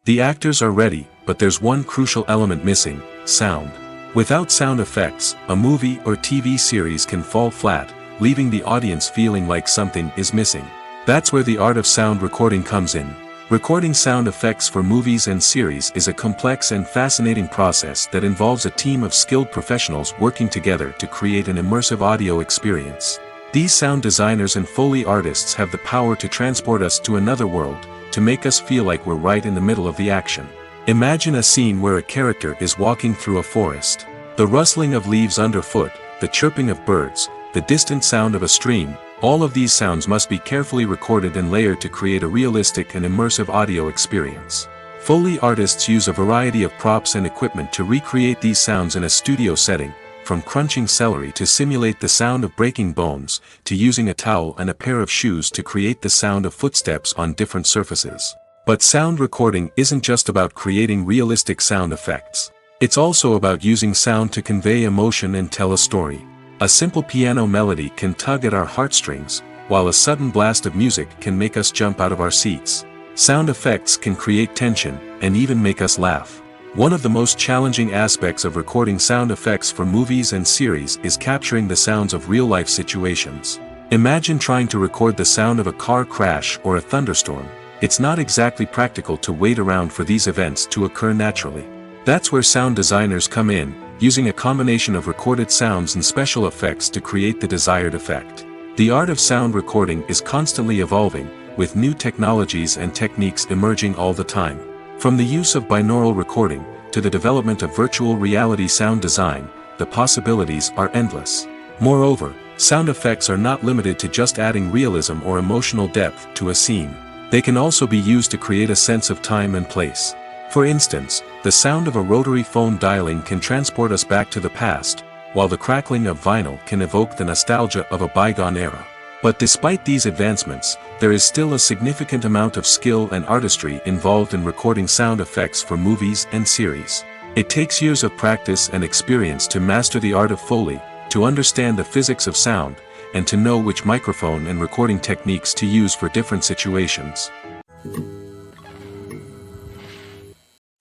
Speaker 1: The actors are ready, but there's one crucial element missing: sound. Without sound effects, a movie or TV series can fall flat, leaving the audience feeling like something is missing. That's where the art of sound recording comes in. Recording sound effects for movies and series is a complex and fascinating process that involves a team of skilled professionals working together to create an immersive audio experience. These sound designers and Foley artists have the power to transport us to another world, to make us feel like we're right in the middle of the action. Imagine a scene where a character is walking through a forest. The rustling of leaves underfoot, the chirping of birds, the distant sound of a stream, all of these sounds must be carefully recorded and layered to create a realistic and immersive audio experience. Foley artists use a variety of props and equipment to recreate these sounds in a studio setting, from crunching celery to simulate the sound of breaking bones, to using a towel and a pair of shoes to create the sound of footsteps on different surfaces. But sound recording isn't just about creating realistic sound effects. It's also about using sound to convey emotion and tell a story. A simple piano melody can tug at our heartstrings, while a sudden blast of music can make us jump out of our seats. Sound effects can create tension, and even make us laugh. One of the most challenging aspects of recording sound effects for movies and series is capturing the sounds of real-life situations. Imagine trying to record the sound of a car crash or a thunderstorm. It's not exactly practical to wait around for these events to occur naturally. That's where sound designers come in, using a combination of recorded sounds and special effects to create the desired effect. The art of sound recording is constantly evolving, with new technologies and techniques emerging all the time. From the use of binaural recording, to the development of virtual reality sound design, the possibilities are endless. Moreover, sound effects are not limited to just adding realism or emotional depth to a scene. They can also be used to create a sense of time and place. For instance, the sound of a rotary phone dialing can transport us back to the past, while the crackling of vinyl can evoke the nostalgia of a bygone era. But despite these advancements, there is still a significant amount of skill and artistry involved in recording sound effects for movies and series. It takes years of practice and experience to master the art of Foley, to understand the physics of sound, and to know which microphone and recording techniques to use for different situations.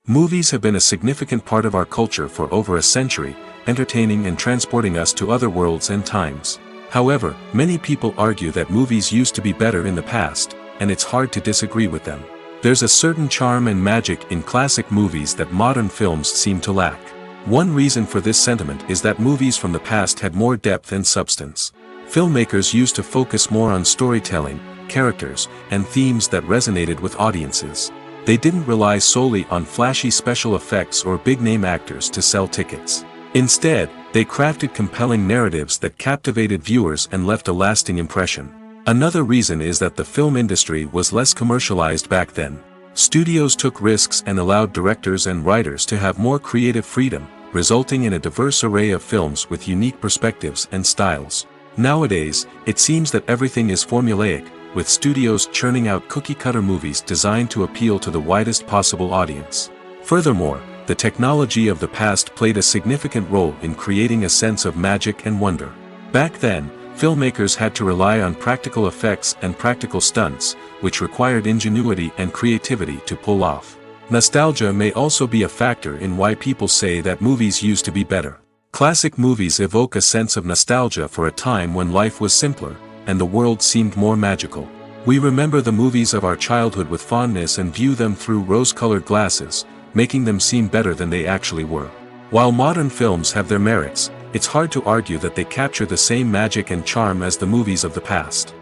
Speaker 1: Movies have been a significant part of our culture for over a century, entertaining and transporting us to other worlds and times. However, many people argue that movies used to be better in the past, and it's hard to disagree with them. There's a certain charm and magic in classic movies that modern films seem to lack. One reason for this sentiment is that movies from the past had more depth and substance. Filmmakers used to focus more on storytelling, characters, and themes that resonated with audiences. They didn't rely solely on flashy special effects or big-name actors to sell tickets. Instead, they crafted compelling narratives that captivated viewers and left a lasting impression. Another reason is that the film industry was less commercialized back then. Studios took risks and allowed directors and writers to have more creative freedom, resulting in a diverse array of films with unique perspectives and styles. Nowadays, it seems that everything is formulaic, with studios churning out cookie-cutter movies designed to appeal to the widest possible audience. Furthermore, the technology of the past played a significant role in creating a sense of magic and wonder. Back then, filmmakers had to rely on practical effects and practical stunts, which required ingenuity and creativity to pull off. Nostalgia may also be a factor in why people say that movies used to be better. Classic movies evoke a sense of nostalgia for a time when life was simpler, and the world seemed more magical. We remember the movies of our childhood with fondness and view them through rose-colored glasses, making them seem better than they actually were. While modern films have their merits, it's hard to argue that they capture the same magic and charm as the movies of the past.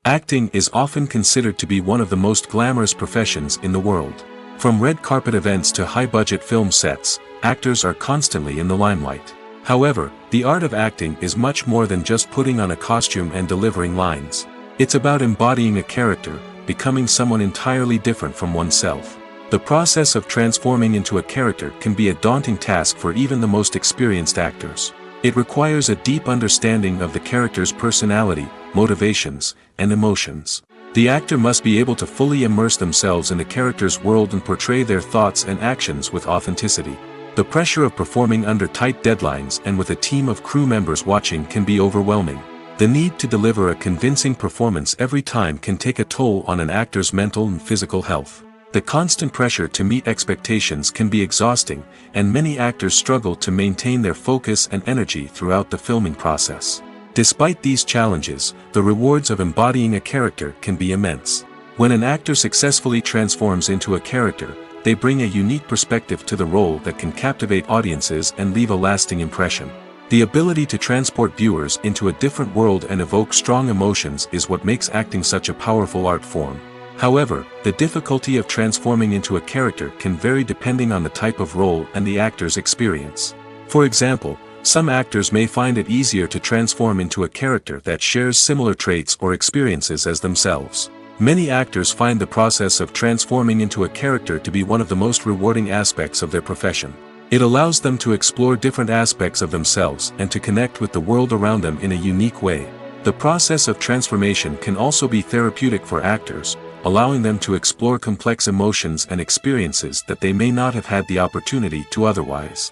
Speaker 1: Acting is often considered to be one of the most glamorous professions in the world. From red carpet events to high-budget film sets, actors are constantly in the limelight. However, the art of acting is much more than just putting on a costume and delivering lines. It's about embodying a character, becoming someone entirely different from oneself. The process of transforming into a character can be a daunting task for even the most experienced actors. It requires a deep understanding of the character's personality, motivations, and emotions. The actor must be able to fully immerse themselves in the character's world and portray their thoughts and actions with authenticity. The pressure of performing under tight deadlines and with a team of crew members watching can be overwhelming. The need to deliver a convincing performance every time can take a toll on an actor's mental and physical health. The constant pressure to meet expectations can be exhausting, and many actors struggle to maintain their focus and energy throughout the filming process. Despite these challenges, the rewards of embodying a character can be immense. When an actor successfully transforms into a character, they bring a unique perspective to the role that can captivate audiences and leave a lasting impression. The ability to transport viewers into a different world and evoke strong emotions is what makes acting such a powerful art form. However, the difficulty of transforming into a character can vary depending on the type of role and the actor's experience. For example, some actors may find it easier to transform into a character that shares similar traits or experiences as themselves. Many actors find the process of transforming into a character to be one of the most rewarding aspects of their profession. It allows them to explore different aspects of themselves and to connect with the world around them in a unique way. The process of transformation can also be therapeutic for actors, allowing them to explore complex emotions and experiences that they may not have had the opportunity to otherwise.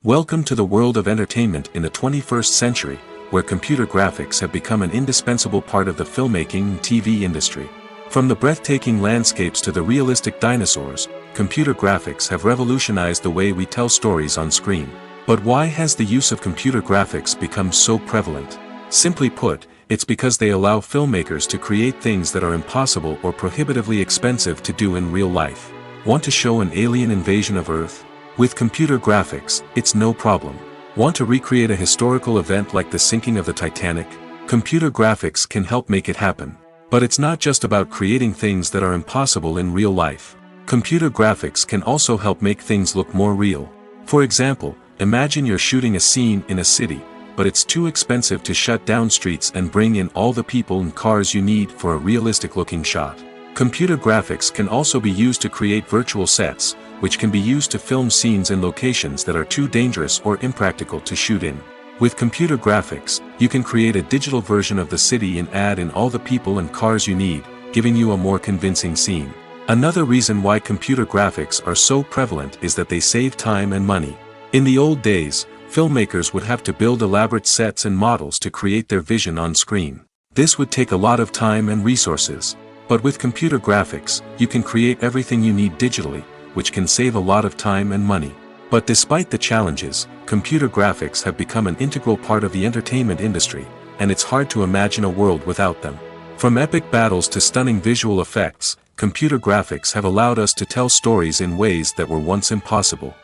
Speaker 1: Welcome to the world of entertainment in the 21st century, where computer graphics have become an indispensable part of the filmmaking and TV industry. From the breathtaking landscapes to the realistic dinosaurs, computer graphics have revolutionized the way we tell stories on screen. But why has the use of computer graphics become so prevalent? Simply put, it's because they allow filmmakers to create things that are impossible or prohibitively expensive to do in real life. Want to show an alien invasion of Earth? With computer graphics, it's no problem. Want to recreate a historical event like the sinking of the Titanic? Computer graphics can help make it happen. But it's not just about creating things that are impossible in real life. Computer graphics can also help make things look more real. For example, imagine you're shooting a scene in a city, but it's too expensive to shut down streets and bring in all the people and cars you need for a realistic-looking shot. Computer graphics can also be used to create virtual sets, which can be used to film scenes in locations that are too dangerous or impractical to shoot in. With computer graphics, you can create a digital version of the city and add in all the people and cars you need, giving you a more convincing scene. Another reason why computer graphics are so prevalent is that they save time and money. In the old days, filmmakers would have to build elaborate sets and models to create their vision on screen. This would take a lot of time and resources. But with computer graphics, you can create everything you need digitally, which can save a lot of time and money. But despite the challenges, computer graphics have become an integral part of the entertainment industry, and it's hard to imagine a world without them. From epic battles to stunning visual effects, computer graphics have allowed us to tell stories in ways that were once impossible.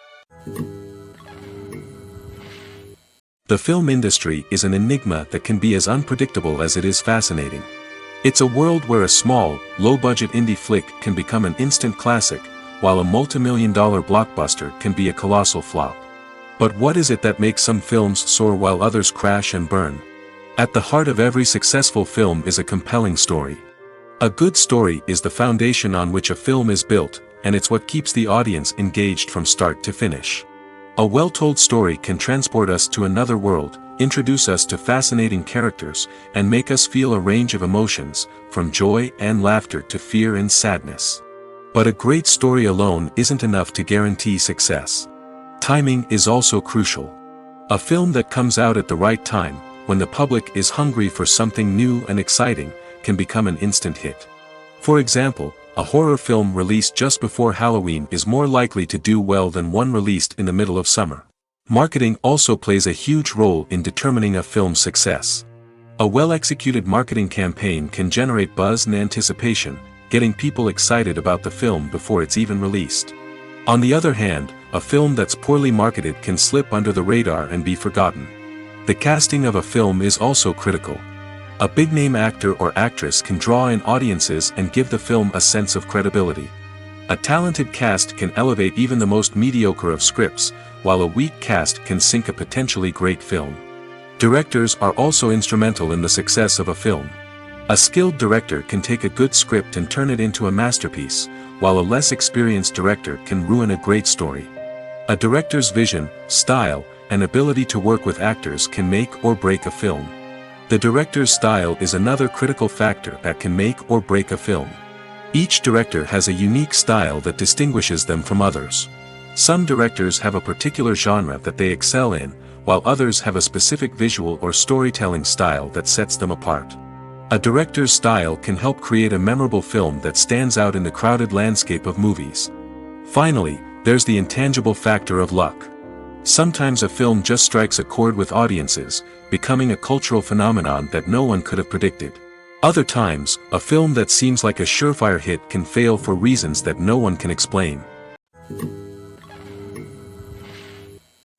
Speaker 1: The film industry is an enigma that can be as unpredictable as it is fascinating. It's a world where a small, low-budget indie flick can become an instant classic, while a multi-million-dollar blockbuster can be a colossal flop. But what is it that makes some films soar while others crash and burn? At the heart of every successful film is a compelling story. A good story is the foundation on which a film is built, and it's what keeps the audience engaged from start to finish. A well-told story can transport us to another world, introduce us to fascinating characters, and make us feel a range of emotions, from joy and laughter to fear and sadness. But a great story alone isn't enough to guarantee success. Timing is also crucial. A film that comes out at the right time, when the public is hungry for something new and exciting, can become an instant hit. For example, a horror film released just before Halloween is more likely to do well than one released in the middle of summer. Marketing also plays a huge role in determining a film's success. A well-executed marketing campaign can generate buzz and anticipation, getting people excited about the film before it's even released. On the other hand, a film that's poorly marketed can slip under the radar and be forgotten. The casting of a film is also critical. A big-name actor or actress can draw in audiences and give the film a sense of credibility. A talented cast can elevate even the most mediocre of scripts, while a weak cast can sink a potentially great film. Directors are also instrumental in the success of a film. A skilled director can take a good script and turn it into a masterpiece, while a less experienced director can ruin a great story. A director's vision, style, and ability to work with actors can make or break a film. The director's style is another critical factor that can make or break a film. Each director has a unique style that distinguishes them from others. Some directors have a particular genre that they excel in, while others have a specific visual or storytelling style that sets them apart. A director's style can help create a memorable film that stands out in the crowded landscape of movies. Finally, there's the intangible factor of luck. Sometimes a film just strikes a chord with audiences, becoming a cultural phenomenon that no one could have predicted. Other times, a film that seems like a surefire hit can fail for reasons that no one can explain.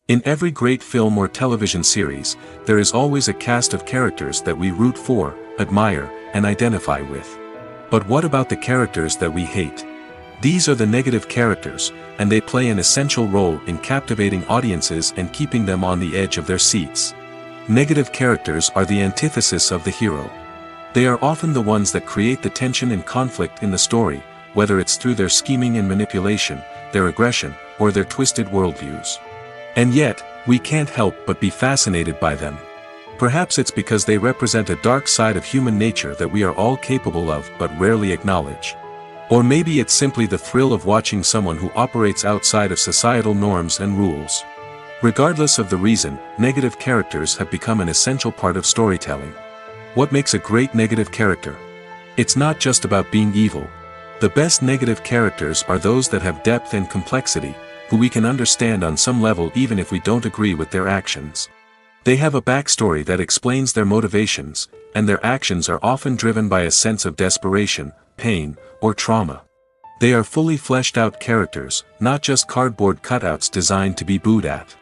Speaker 1: In every great film or television series, there is always a cast of characters that we root for, admire, and identify with. But what about the characters that we hate? These are the negative characters, and they play an essential role in captivating audiences and keeping them on the edge of their seats. Negative characters are the antithesis of the hero. They are often the ones that create the tension and conflict in the story, whether it's through their scheming and manipulation, their aggression, or their twisted worldviews. And yet, we can't help but be fascinated by them. Perhaps it's because they represent a dark side of human nature that we are all capable of but rarely acknowledge. Or maybe it's simply the thrill of watching someone who operates outside of societal norms and rules. Regardless of the reason, negative characters have become an essential part of storytelling. What makes a great negative character? It's not just about being evil. The best negative characters are those that have depth and complexity, who we can understand on some level even if we don't agree with their actions. They have a backstory that explains their motivations, and their actions are often driven by a sense of desperation, pain, or trauma. They are fully fleshed out characters, not just cardboard cutouts designed to be booed at.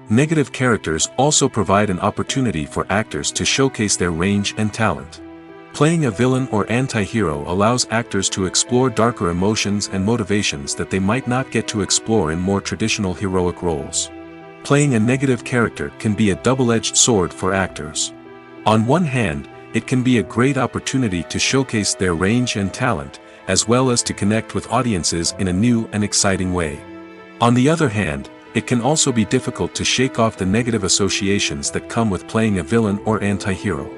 Speaker 1: Negative characters also provide an opportunity for actors to showcase their range and talent. Playing a villain or anti-hero allows actors to explore darker emotions and motivations that they might not get to explore in more traditional heroic roles. Playing a negative character can be a double-edged sword for actors. On one hand, it can be a great opportunity to showcase their range and talent, as well as to connect with audiences in a new and exciting way. On the other hand, it can also be difficult to shake off the negative associations that come with playing a villain or anti-hero.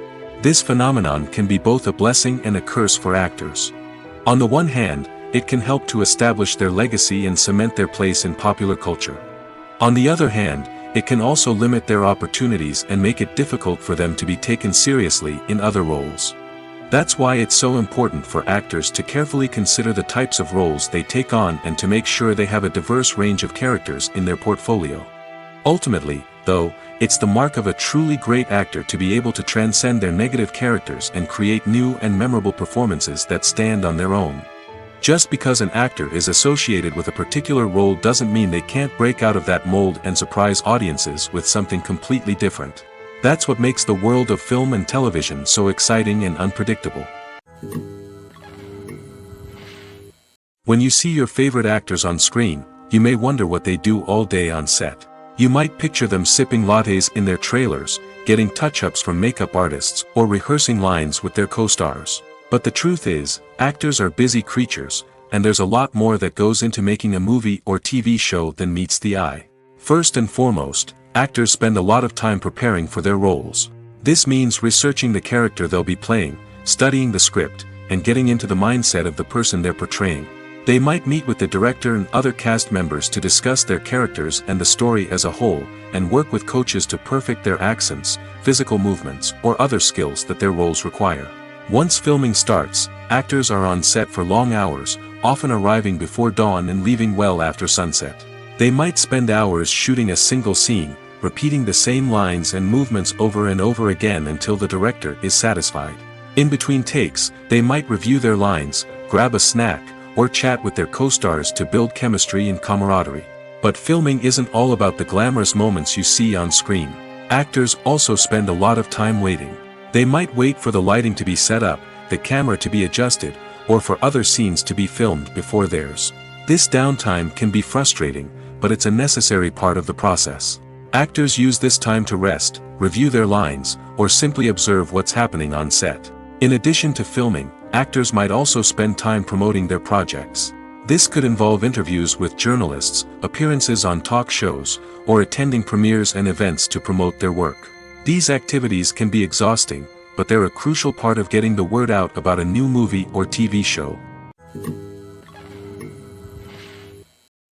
Speaker 1: This phenomenon can be both a blessing and a curse for actors. On the one hand, it can help to establish their legacy and cement their place in popular culture. On the other hand, it can also limit their opportunities and make it difficult for them to be taken seriously in other roles. That's why it's so important for actors to carefully consider the types of roles they take on and to make sure they have a diverse range of characters in their portfolio. Ultimately, though, it's the mark of a truly great actor to be able to transcend their negative characters and create new and memorable performances that stand on their own. Just because an actor is associated with a particular role doesn't mean they can't break out of that mold and surprise audiences with something completely different. That's what makes the world of film and television so exciting and unpredictable. When you see your favorite actors on screen, you may wonder what they do all day on set. You might picture them sipping lattes in their trailers, getting touch-ups from makeup artists, or rehearsing lines with their co-stars. But the truth is, actors are busy creatures, and there's a lot more that goes into making a movie or TV show than meets the eye. First and foremost, actors spend a lot of time preparing for their roles. This means researching the character they'll be playing, studying the script, and getting into the mindset of the person they're portraying. They might meet with the director and other cast members to discuss their characters and the story as a whole, and work with coaches to perfect their accents, physical movements, or other skills that their roles require. Once filming starts, actors are on set for long hours, often arriving before dawn and leaving well after sunset. They might spend hours shooting a single scene, repeating the same lines and movements over and over again until the director is satisfied. In between takes, they might review their lines, grab a snack, or chat with their co-stars to build chemistry and camaraderie. But filming isn't all about the glamorous moments you see on screen. Actors also spend a lot of time waiting. They might wait for the lighting to be set up, the camera to be adjusted, or for other scenes to be filmed before theirs. This downtime can be frustrating, but it's a necessary part of the process. Actors use this time to rest, review their lines, or simply observe what's happening on set. In addition to filming, actors might also spend time promoting their projects. This could involve interviews with journalists, appearances on talk shows, or attending premieres and events to promote their work. These activities can be exhausting, but they're a crucial part of getting the word out about a new movie or TV show.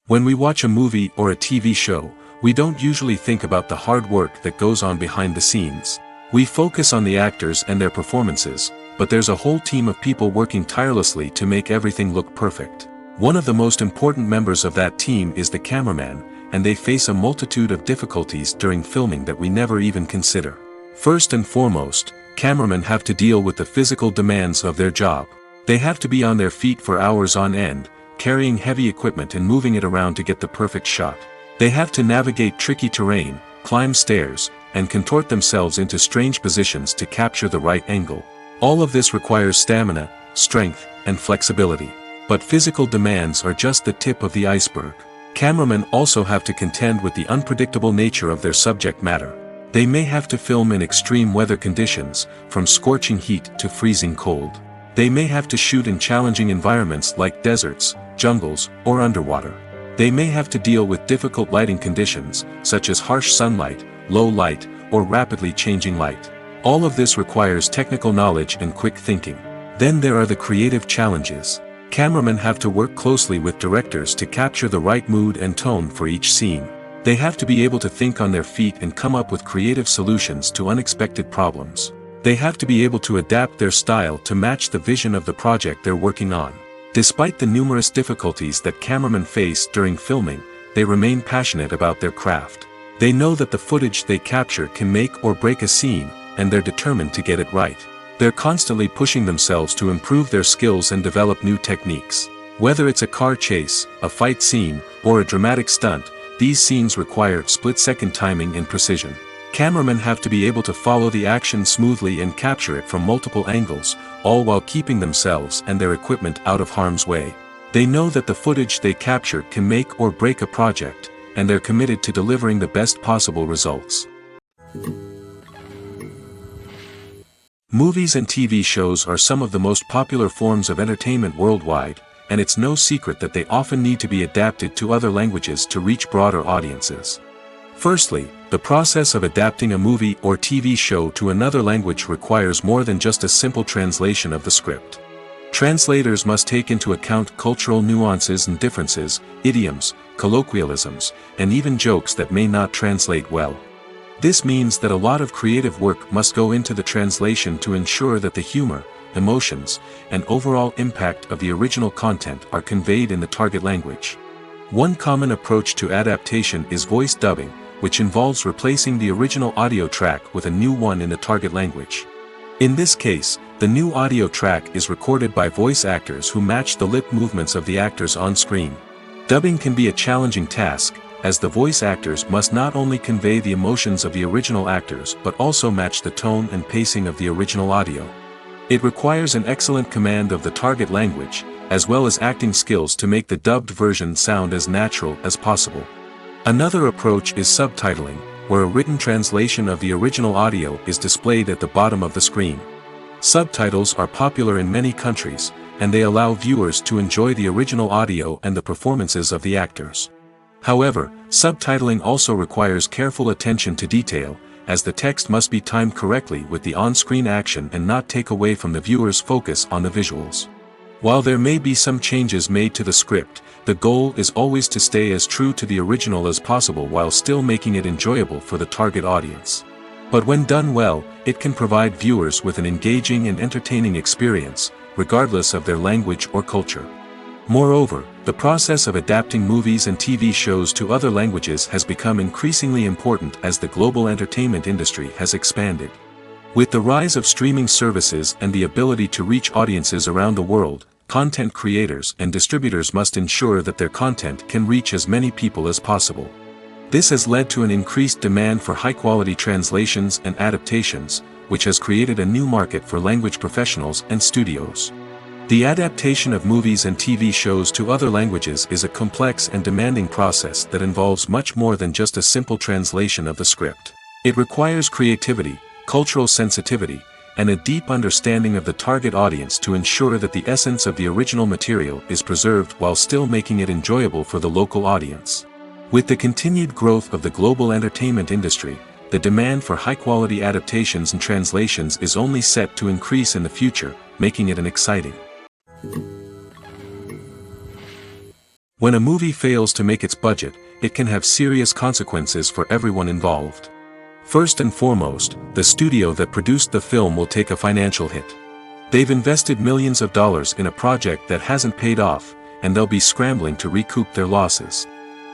Speaker 1: When we watch a movie or a TV show, we don't usually think about the hard work that goes on behind the scenes. We focus on the actors and their performances, but there's a whole team of people working tirelessly to make everything look perfect. One of the most important members of that team is the cameraman, and they face a multitude of difficulties during filming that we never even consider. First and foremost, cameramen have to deal with the physical demands of their job. They have to be on their feet for hours on end, carrying heavy equipment and moving it around to get the perfect shot. They have to navigate tricky terrain, climb stairs, and contort themselves into strange positions to capture the right angle. All of this requires stamina, strength, and flexibility. But physical demands are just the tip of the iceberg. Cameramen also have to contend with the unpredictable nature of their subject matter. They may have to film in extreme weather conditions, from scorching heat to freezing cold. They may have to shoot in challenging environments like deserts, jungles, or underwater. They may have to deal with difficult lighting conditions, such as harsh sunlight, low light, or rapidly changing light. All of this requires technical knowledge and quick thinking. Then there are the creative challenges. Cameramen have to work closely with directors to capture the right mood and tone for each scene. They have to be able to think on their feet and come up with creative solutions to unexpected problems. They have to be able to adapt their style to match the vision of the project they're working on. Despite the numerous difficulties that cameramen face during filming, they remain passionate about their craft. They know that the footage they capture can make or break a scene, and they're determined to get it right. They're constantly pushing themselves to improve their skills and develop new techniques. Whether it's a car chase, a fight scene, or a dramatic stunt, these scenes require split-second timing and precision. Cameramen have to be able to follow the action smoothly and capture it from multiple angles, all while keeping themselves and their equipment out of harm's way. They know that the footage they capture can make or break a project, and they're committed to delivering the best possible results. Movies and TV shows are some of the most popular forms of entertainment worldwide, and it's no secret that they often need to be adapted to other languages to reach broader audiences. Firstly, the process of adapting a movie or TV show to another language requires more than just a simple translation of the script. Translators must take into account cultural nuances and differences, idioms, colloquialisms, and even jokes that may not translate well. This means that a lot of creative work must go into the translation to ensure that the humor, emotions, and overall impact of the original content are conveyed in the target language. One common approach to adaptation is voice dubbing, which involves replacing the original audio track with a new one in the target language. In this case, the new audio track is recorded by voice actors who match the lip movements of the actors on screen. Dubbing can be a challenging task, as the voice actors must not only convey the emotions of the original actors but also match the tone and pacing of the original audio. It requires an excellent command of the target language, as well as acting skills to make the dubbed version sound as natural as possible. Another approach is subtitling, where a written translation of the original audio is displayed at the bottom of the screen. Subtitles are popular in many countries, and they allow viewers to enjoy the original audio and the performances of the actors. However, subtitling also requires careful attention to detail, as the text must be timed correctly with the on-screen action and not take away from the viewer's focus on the visuals. While there may be some changes made to the script, the goal is always to stay as true to the original as possible while still making it enjoyable for the target audience. But when done well, it can provide viewers with an engaging and entertaining experience, regardless of their language or culture. Moreover, the process of adapting movies and TV shows to other languages has become increasingly important as the global entertainment industry has expanded. With the rise of streaming services and the ability to reach audiences around the world, content creators and distributors must ensure that their content can reach as many people as possible. This has led to an increased demand for high-quality translations and adaptations, which has created a new market for language professionals and studios. The adaptation of movies and TV shows to other languages is a complex and demanding process that involves much more than just a simple translation of the script. It requires creativity, cultural sensitivity, and a deep understanding of the target audience to ensure that the essence of the original material is preserved while still making it enjoyable for the local audience. With the continued growth of the global entertainment industry, the demand for high-quality adaptations and translations is only set to increase in the future, making it an exciting. When a movie fails to make its budget, it can have serious consequences for everyone involved. First and foremost, the studio that produced the film will take a financial hit. They've invested millions of dollars in a project that hasn't paid off, and they'll be scrambling to recoup their losses.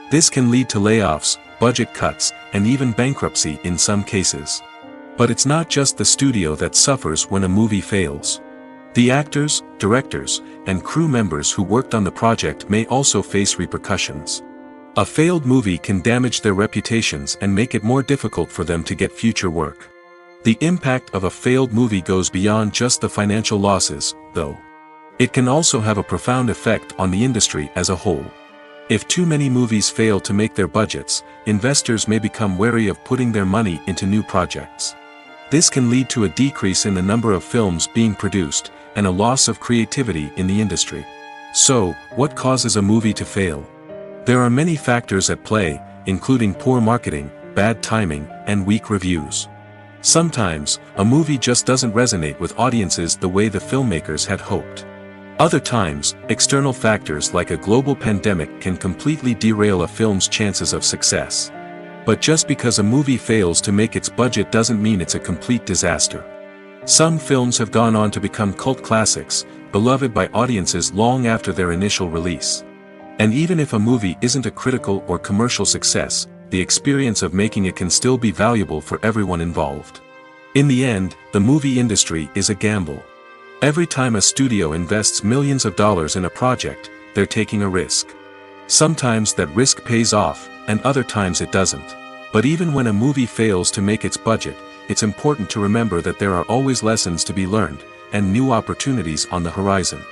Speaker 1: This can lead to layoffs, budget cuts, and even bankruptcy in some cases. But it's not just the studio that suffers when a movie fails. The actors, directors, and crew members who worked on the project may also face repercussions. A failed movie can damage their reputations and make it more difficult for them to get future work. The impact of a failed movie goes beyond just the financial losses, though. It can also have a profound effect on the industry as a whole. If too many movies fail to make their budgets, investors may become wary of putting their money into new projects. This can lead to a decrease in the number of films being produced, and a loss of creativity in the industry. So, what causes a movie to fail? There are many factors at play, including poor marketing, bad timing, and weak reviews. Sometimes, a movie just doesn't resonate with audiences the way the filmmakers had hoped. Other times, external factors like a global pandemic can completely derail a film's chances of success. But just because a movie fails to make its budget doesn't mean it's a complete disaster. Some films have gone on to become cult classics, beloved by audiences long after their initial release. And even if a movie isn't a critical or commercial success, the experience of making it can still be valuable for everyone involved. In the end, the movie industry is a gamble. Every time a studio invests millions of dollars in a project, they're taking a risk. Sometimes that risk pays off, and other times it doesn't. But even when a movie fails to make its budget, it's important to remember that there are always lessons to be learned, and new opportunities on the horizon.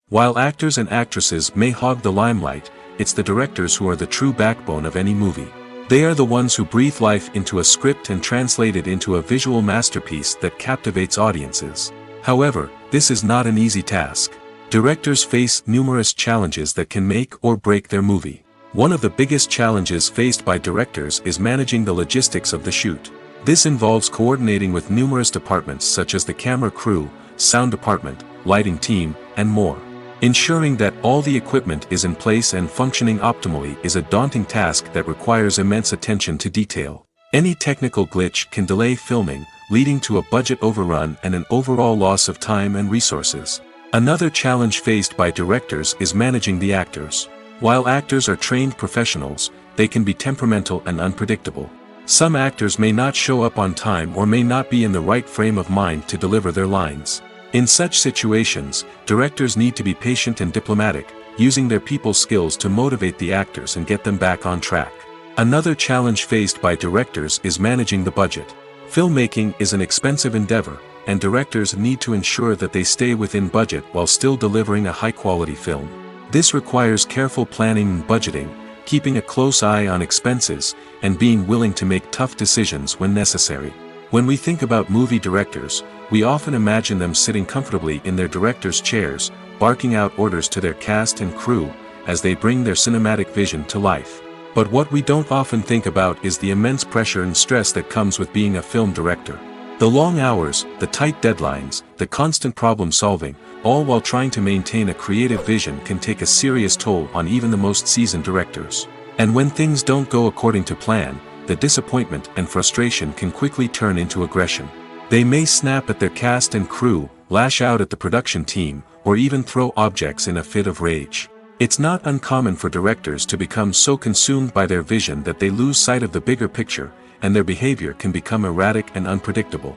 Speaker 1: While actors and actresses may hog the limelight, it's the directors who are the true backbone of any movie. They are the ones who breathe life into a script and translate it into a visual masterpiece that captivates audiences. However, this is not an easy task. Directors face numerous challenges that can make or break their movie. One of the biggest challenges faced by directors is managing the logistics of the shoot. This involves coordinating with numerous departments such as the camera crew, sound department, lighting team, and more. Ensuring that all the equipment is in place and functioning optimally is a daunting task that requires immense attention to detail. Any technical glitch can delay filming, leading to a budget overrun and an overall loss of time and resources. Another challenge faced by directors is managing the actors. While actors are trained professionals, they can be temperamental and unpredictable. Some actors may not show up on time or may not be in the right frame of mind to deliver their lines. In such situations, directors need to be patient and diplomatic, using their people skills to motivate the actors and get them back on track. Another challenge faced by directors is managing the budget. Filmmaking is an expensive endeavor, and directors need to ensure that they stay within budget while still delivering a high-quality film. This requires careful planning and budgeting, keeping a close eye on expenses, and being willing to make tough decisions when necessary. When we think about movie directors, we often imagine them sitting comfortably in their director's chairs, barking out orders to their cast and crew, as they bring their cinematic vision to life. But what we don't often think about is the immense pressure and stress that comes with being a film director. The long hours, the tight deadlines, the constant problem solving, all while trying to maintain a creative vision can take a serious toll on even the most seasoned directors. And when things don't go according to plan, the disappointment and frustration can quickly turn into aggression. They may snap at their cast and crew, lash out at the production team, or even throw objects in a fit of rage. It's not uncommon for directors to become so consumed by their vision that they lose sight of the bigger picture, and their behavior can become erratic and unpredictable.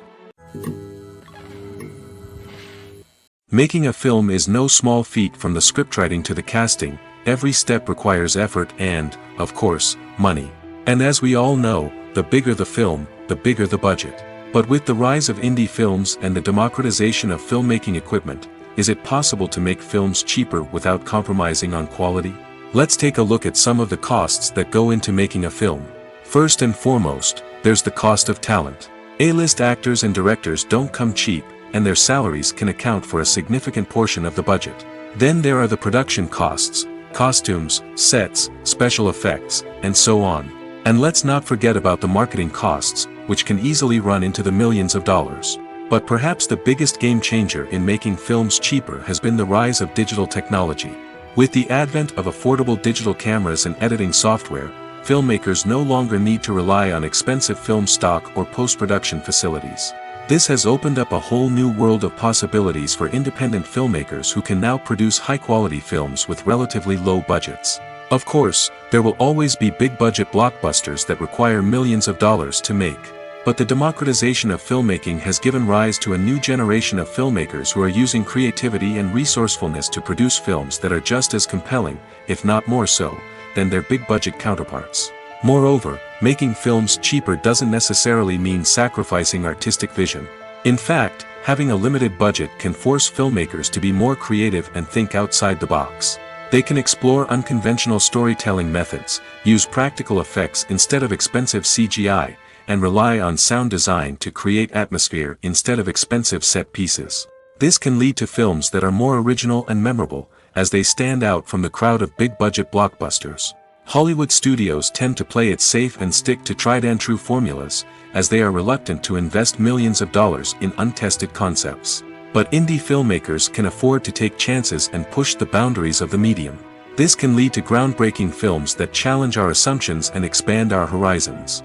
Speaker 1: Making a film is no small feat. From the scriptwriting to the casting, every step requires effort and, of course, money. And as we all know, the bigger the film, the bigger the budget. But with the rise of indie films and the democratization of filmmaking equipment, is it possible to make films cheaper without compromising on quality? Let's take a look at some of the costs that go into making a film. First and foremost, there's the cost of talent. A-list actors and directors don't come cheap, and their salaries can account for a significant portion of the budget. Then there are the production costs, costumes, sets, special effects, and so on. And let's not forget about the marketing costs, which can easily run into the millions of dollars. But perhaps the biggest game changer in making films cheaper has been the rise of digital technology. With the advent of affordable digital cameras and editing software, filmmakers no longer need to rely on expensive film stock or post-production facilities. This has opened up a whole new world of possibilities for independent filmmakers who can now produce high-quality films with relatively low budgets. Of course, there will always be big-budget blockbusters that require millions of dollars to make. But the democratization of filmmaking has given rise to a new generation of filmmakers who are using creativity and resourcefulness to produce films that are just as compelling, if not more so, than their big-budget counterparts. Moreover, making films cheaper doesn't necessarily mean sacrificing artistic vision. In fact, having a limited budget can force filmmakers to be more creative and think outside the box. They can explore unconventional storytelling methods, use practical effects instead of expensive CGI, and rely on sound design to create atmosphere instead of expensive set pieces. This can lead to films that are more original and memorable, as they stand out from the crowd of big-budget blockbusters. Hollywood studios tend to play it safe and stick to tried-and-true formulas, as they are reluctant to invest millions of dollars in untested concepts. But indie filmmakers can afford to take chances and push the boundaries of the medium. This can lead to groundbreaking films that challenge our assumptions and expand our horizons.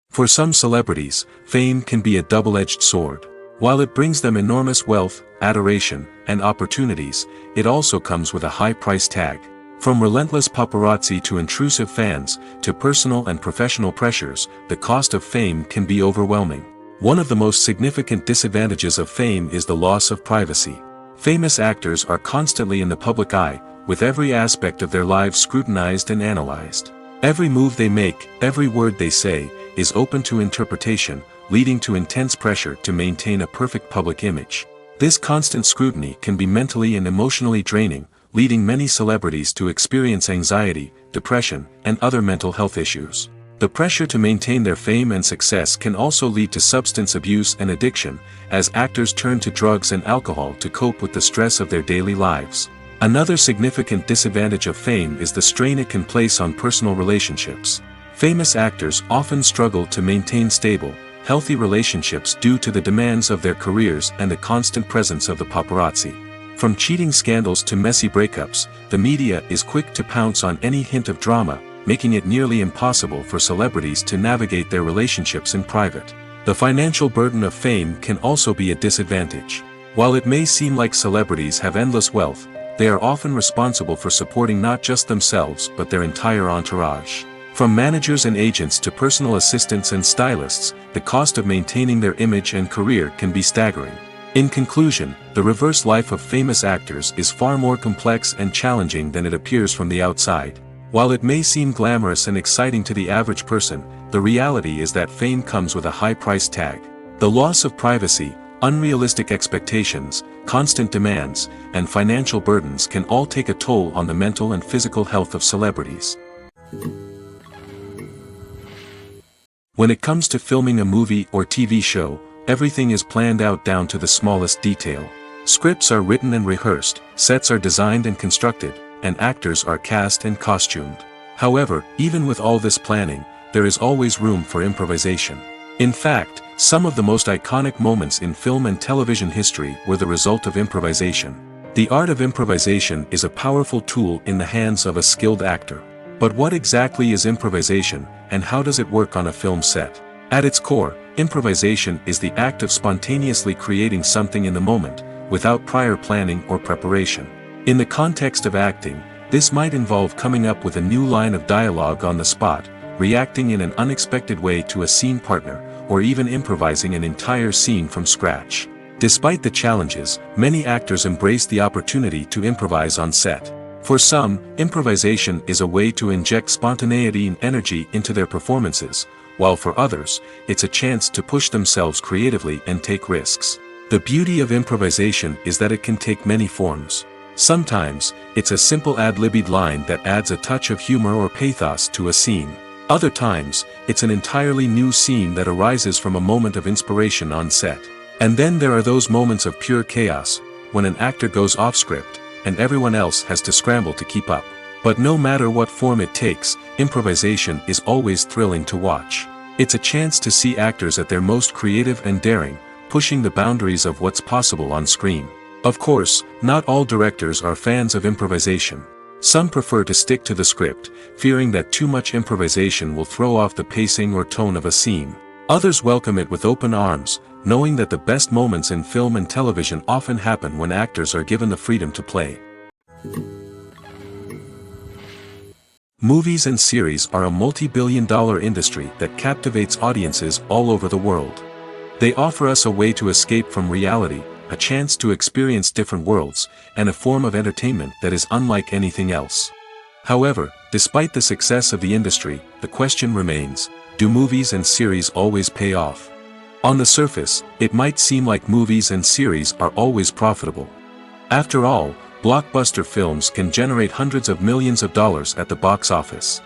Speaker 1: For some celebrities, fame can be a double-edged sword. While it brings them enormous wealth, adoration, and opportunities, it also comes with a high price tag. From relentless paparazzi to intrusive fans, to personal and professional pressures, the cost of fame can be overwhelming. One of the most significant disadvantages of fame is the loss of privacy. Famous actors are constantly in the public eye, with every aspect of their lives scrutinized and analyzed. Every move they make, every word they say, is open to interpretation, leading to intense pressure to maintain a perfect public image. This constant scrutiny can be mentally and emotionally draining, leading many celebrities to experience anxiety, depression, and other mental health issues. The pressure to maintain their fame and success can also lead to substance abuse and addiction, as actors turn to drugs and alcohol to cope with the stress of their daily lives. Another significant disadvantage of fame is the strain it can place on personal relationships. Famous actors often struggle to maintain stable, healthy relationships due to the demands of their careers and the constant presence of the paparazzi. From cheating scandals to messy breakups, the media is quick to pounce on any hint of drama, making it nearly impossible for celebrities to navigate their relationships in private. The financial burden of fame can also be a disadvantage. While it may seem like celebrities have endless wealth, they are often responsible for supporting not just themselves but their entire entourage. From managers and agents to personal assistants and stylists, the cost of maintaining their image and career can be staggering. In conclusion, the reverse life of famous actors is far more complex and challenging than it appears from the outside. While it may seem glamorous and exciting to the average person, the reality is that fame comes with a high price tag. The loss of privacy, unrealistic expectations, constant demands, and financial burdens can all take a toll on the mental and physical health of celebrities. When it comes to filming a movie or TV show, everything is planned out down to the smallest detail. Scripts are written and rehearsed, sets are designed and constructed, and actors are cast and costumed. However, even with all this planning, there is always room for improvisation. In fact, some of the most iconic moments in film and television history were the result of improvisation. The art of improvisation is a powerful tool in the hands of a skilled actor. But what exactly is improvisation, and how does it work on a film set? At its core, improvisation is the act of spontaneously creating something in the moment, without prior planning or preparation. In the context of acting, this might involve coming up with a new line of dialogue on the spot, reacting in an unexpected way to a scene partner, or even improvising an entire scene from scratch. Despite the challenges, many actors embrace the opportunity to improvise on set. For some, improvisation is a way to inject spontaneity and energy into their performances, while for others, it's a chance to push themselves creatively and take risks. The beauty of improvisation is that it can take many forms. Sometimes, it's a simple ad-libbed line that adds a touch of humor or pathos to a scene. Other times, it's an entirely new scene that arises from a moment of inspiration on set. And then there are those moments of pure chaos, when an actor goes off script, and everyone else has to scramble to keep up. But no matter what form it takes, improvisation is always thrilling to watch. It's a chance to see actors at their most creative and daring, pushing the boundaries of what's possible on screen. Of course, not all directors are fans of improvisation. Some prefer to stick to the script, fearing that too much improvisation will throw off the pacing or tone of a scene. Others welcome it with open arms, knowing that the best moments in film and television often happen when actors are given the freedom to play. Movies and series are a multi-billion-dollar industry that captivates audiences all over the world. They offer us a way to escape from reality, a chance to experience different worlds, and a form of entertainment that is unlike anything else. However, despite the success of the industry, the question remains, do movies and series always pay off? On the surface, it might seem like movies and series are always profitable. After all, blockbuster films can generate hundreds of millions of dollars at the box office.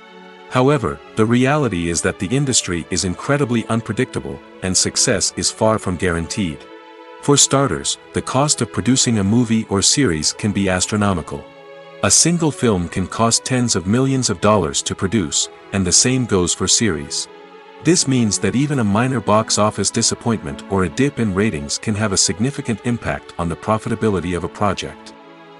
Speaker 1: However, the reality is that the industry is incredibly unpredictable, and success is far from guaranteed. For starters, the cost of producing a movie or series can be astronomical. A single film can cost tens of millions of dollars to produce, and the same goes for series. This means that even a minor box office disappointment or a dip in ratings can have a significant impact on the profitability of a project.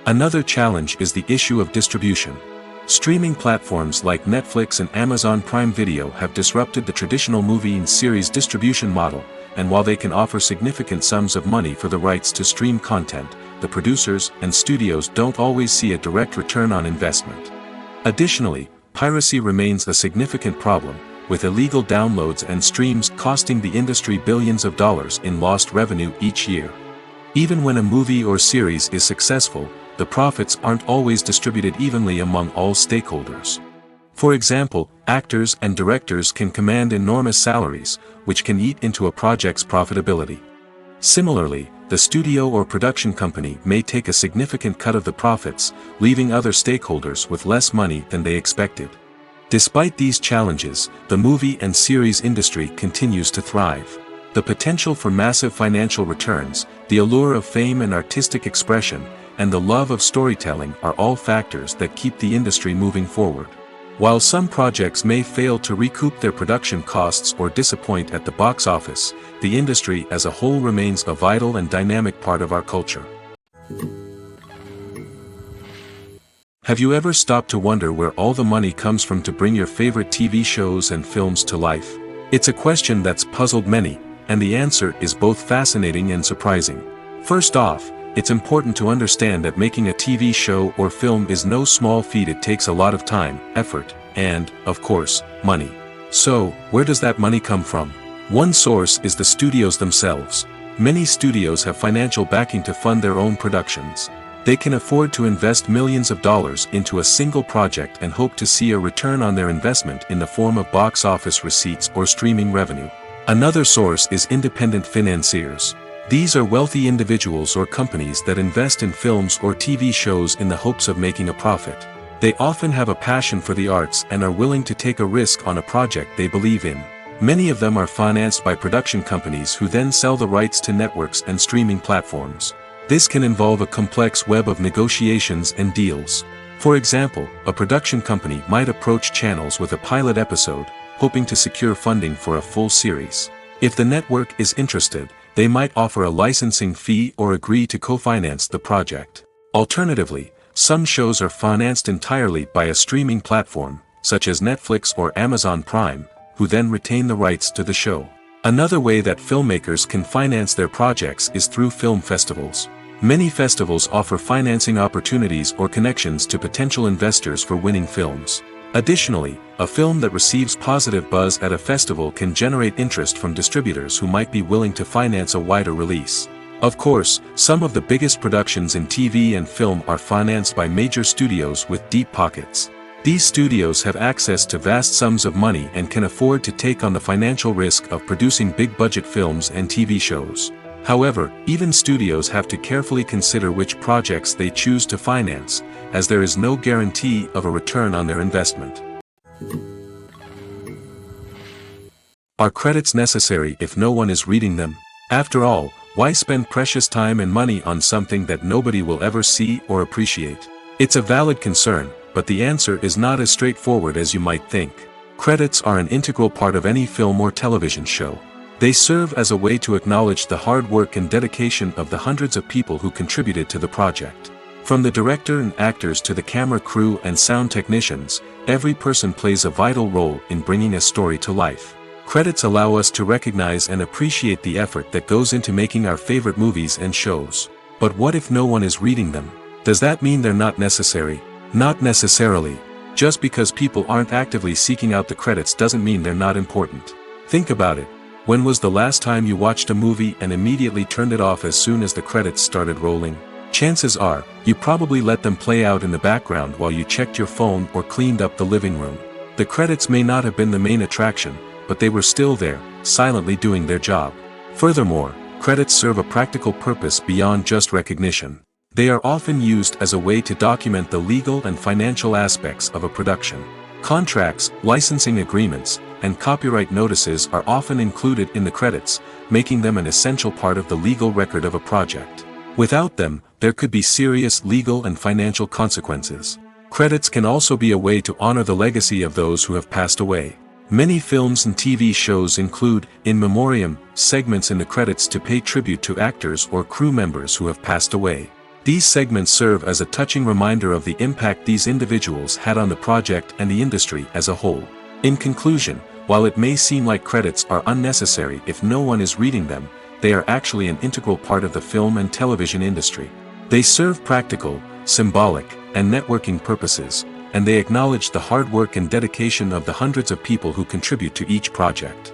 Speaker 1: Another challenge is the issue of distribution. Streaming platforms like Netflix and Amazon Prime Video have disrupted the traditional movie and series distribution model, and while they can offer significant sums of money for the rights to stream content, the producers and studios don't always see a direct return on investment. Additionally, piracy remains a significant problem, with illegal downloads and streams costing the industry billions of dollars in lost revenue each year. Even when a movie or series is successful, the profits aren't always distributed evenly among all stakeholders. For example, actors and directors can command enormous salaries, which can eat into a project's profitability. Similarly, the studio or production company may take a significant cut of the profits, leaving other stakeholders with less money than they expected. Despite these challenges, the movie and series industry continues to thrive. The potential for massive financial returns, the allure of fame and artistic expression, and the love of storytelling are all factors that keep the industry moving forward. While some projects may fail to recoup their production costs or disappoint at the box office, the industry as a whole remains a vital and dynamic part of our culture. Have you ever stopped to wonder where all the money comes from to bring your favorite TV shows and films to life? It's a question that's puzzled many, and the answer is both fascinating and surprising. First off, it's important to understand that making a TV show or film is no small feat. It takes a lot of time, effort, and, of course, money. So, where does that money come from? One source is the studios themselves. Many studios have financial backing to fund their own productions. They can afford to invest millions of dollars into a single project and hope to see a return on their investment in the form of box office receipts or streaming revenue. Another source is independent financiers. These are wealthy individuals or companies that invest in films or TV shows in the hopes of making a profit. They often have a passion for the arts and are willing to take a risk on a project they believe in. Many of them are financed by production companies who then sell the rights to networks and streaming platforms. This can involve a complex web of negotiations and deals. For example, a production company might approach channels with a pilot episode, hoping to secure funding for a full series. If the network is interested, they might offer a licensing fee or agree to co-finance the project. Alternatively, some shows are financed entirely by a streaming platform, such as Netflix or Amazon Prime, who then retain the rights to the show. Another way that filmmakers can finance their projects is through film festivals. Many festivals offer financing opportunities or connections to potential investors for winning films. Additionally, a film that receives positive buzz at a festival can generate interest from distributors who might be willing to finance a wider release. Of course, some of the biggest productions in TV and film are financed by major studios with deep pockets. These studios have access to vast sums of money and can afford to take on the financial risk of producing big-budget films and TV shows. However, even studios have to carefully consider which projects they choose to finance, as there is no guarantee of a return on their investment. Are credits necessary if no one is reading them? After all, why spend precious time and money on something that nobody will ever see or appreciate? It's a valid concern, but the answer is not as straightforward as you might think. Credits are an integral part of any film or television show. They serve as a way to acknowledge the hard work and dedication of the hundreds of people who contributed to the project. From the director and actors to the camera crew and sound technicians, every person plays a vital role in bringing a story to life. Credits allow us to recognize and appreciate the effort that goes into making our favorite movies and shows. But what if no one is reading them? Does that mean they're not necessary? Not necessarily. Just because people aren't actively seeking out the credits doesn't mean they're not important. Think about it. When was the last time you watched a movie and immediately turned it off as soon as the credits started rolling? Chances are, you probably let them play out in the background while you checked your phone or cleaned up the living room. The credits may not have been the main attraction, but they were still there, silently doing their job. Furthermore, credits serve a practical purpose beyond just recognition. They are often used as a way to document the legal and financial aspects of a production. Contracts, licensing agreements, and copyright notices are often included in the credits, making them an essential part of the legal record of a project. Without them, there could be serious legal and financial consequences. Credits can also be a way to honor the legacy of those who have passed away. Many films and TV shows include, in memoriam, segments in the credits to pay tribute to actors or crew members who have passed away. These segments serve as a touching reminder of the impact these individuals had on the project and the industry as a whole. In conclusion, while it may seem like credits are unnecessary if no one is reading them, they are actually an integral part of the film and television industry. They serve practical, symbolic, and networking purposes, and they acknowledge the hard work and dedication of the hundreds of people who contribute to each project.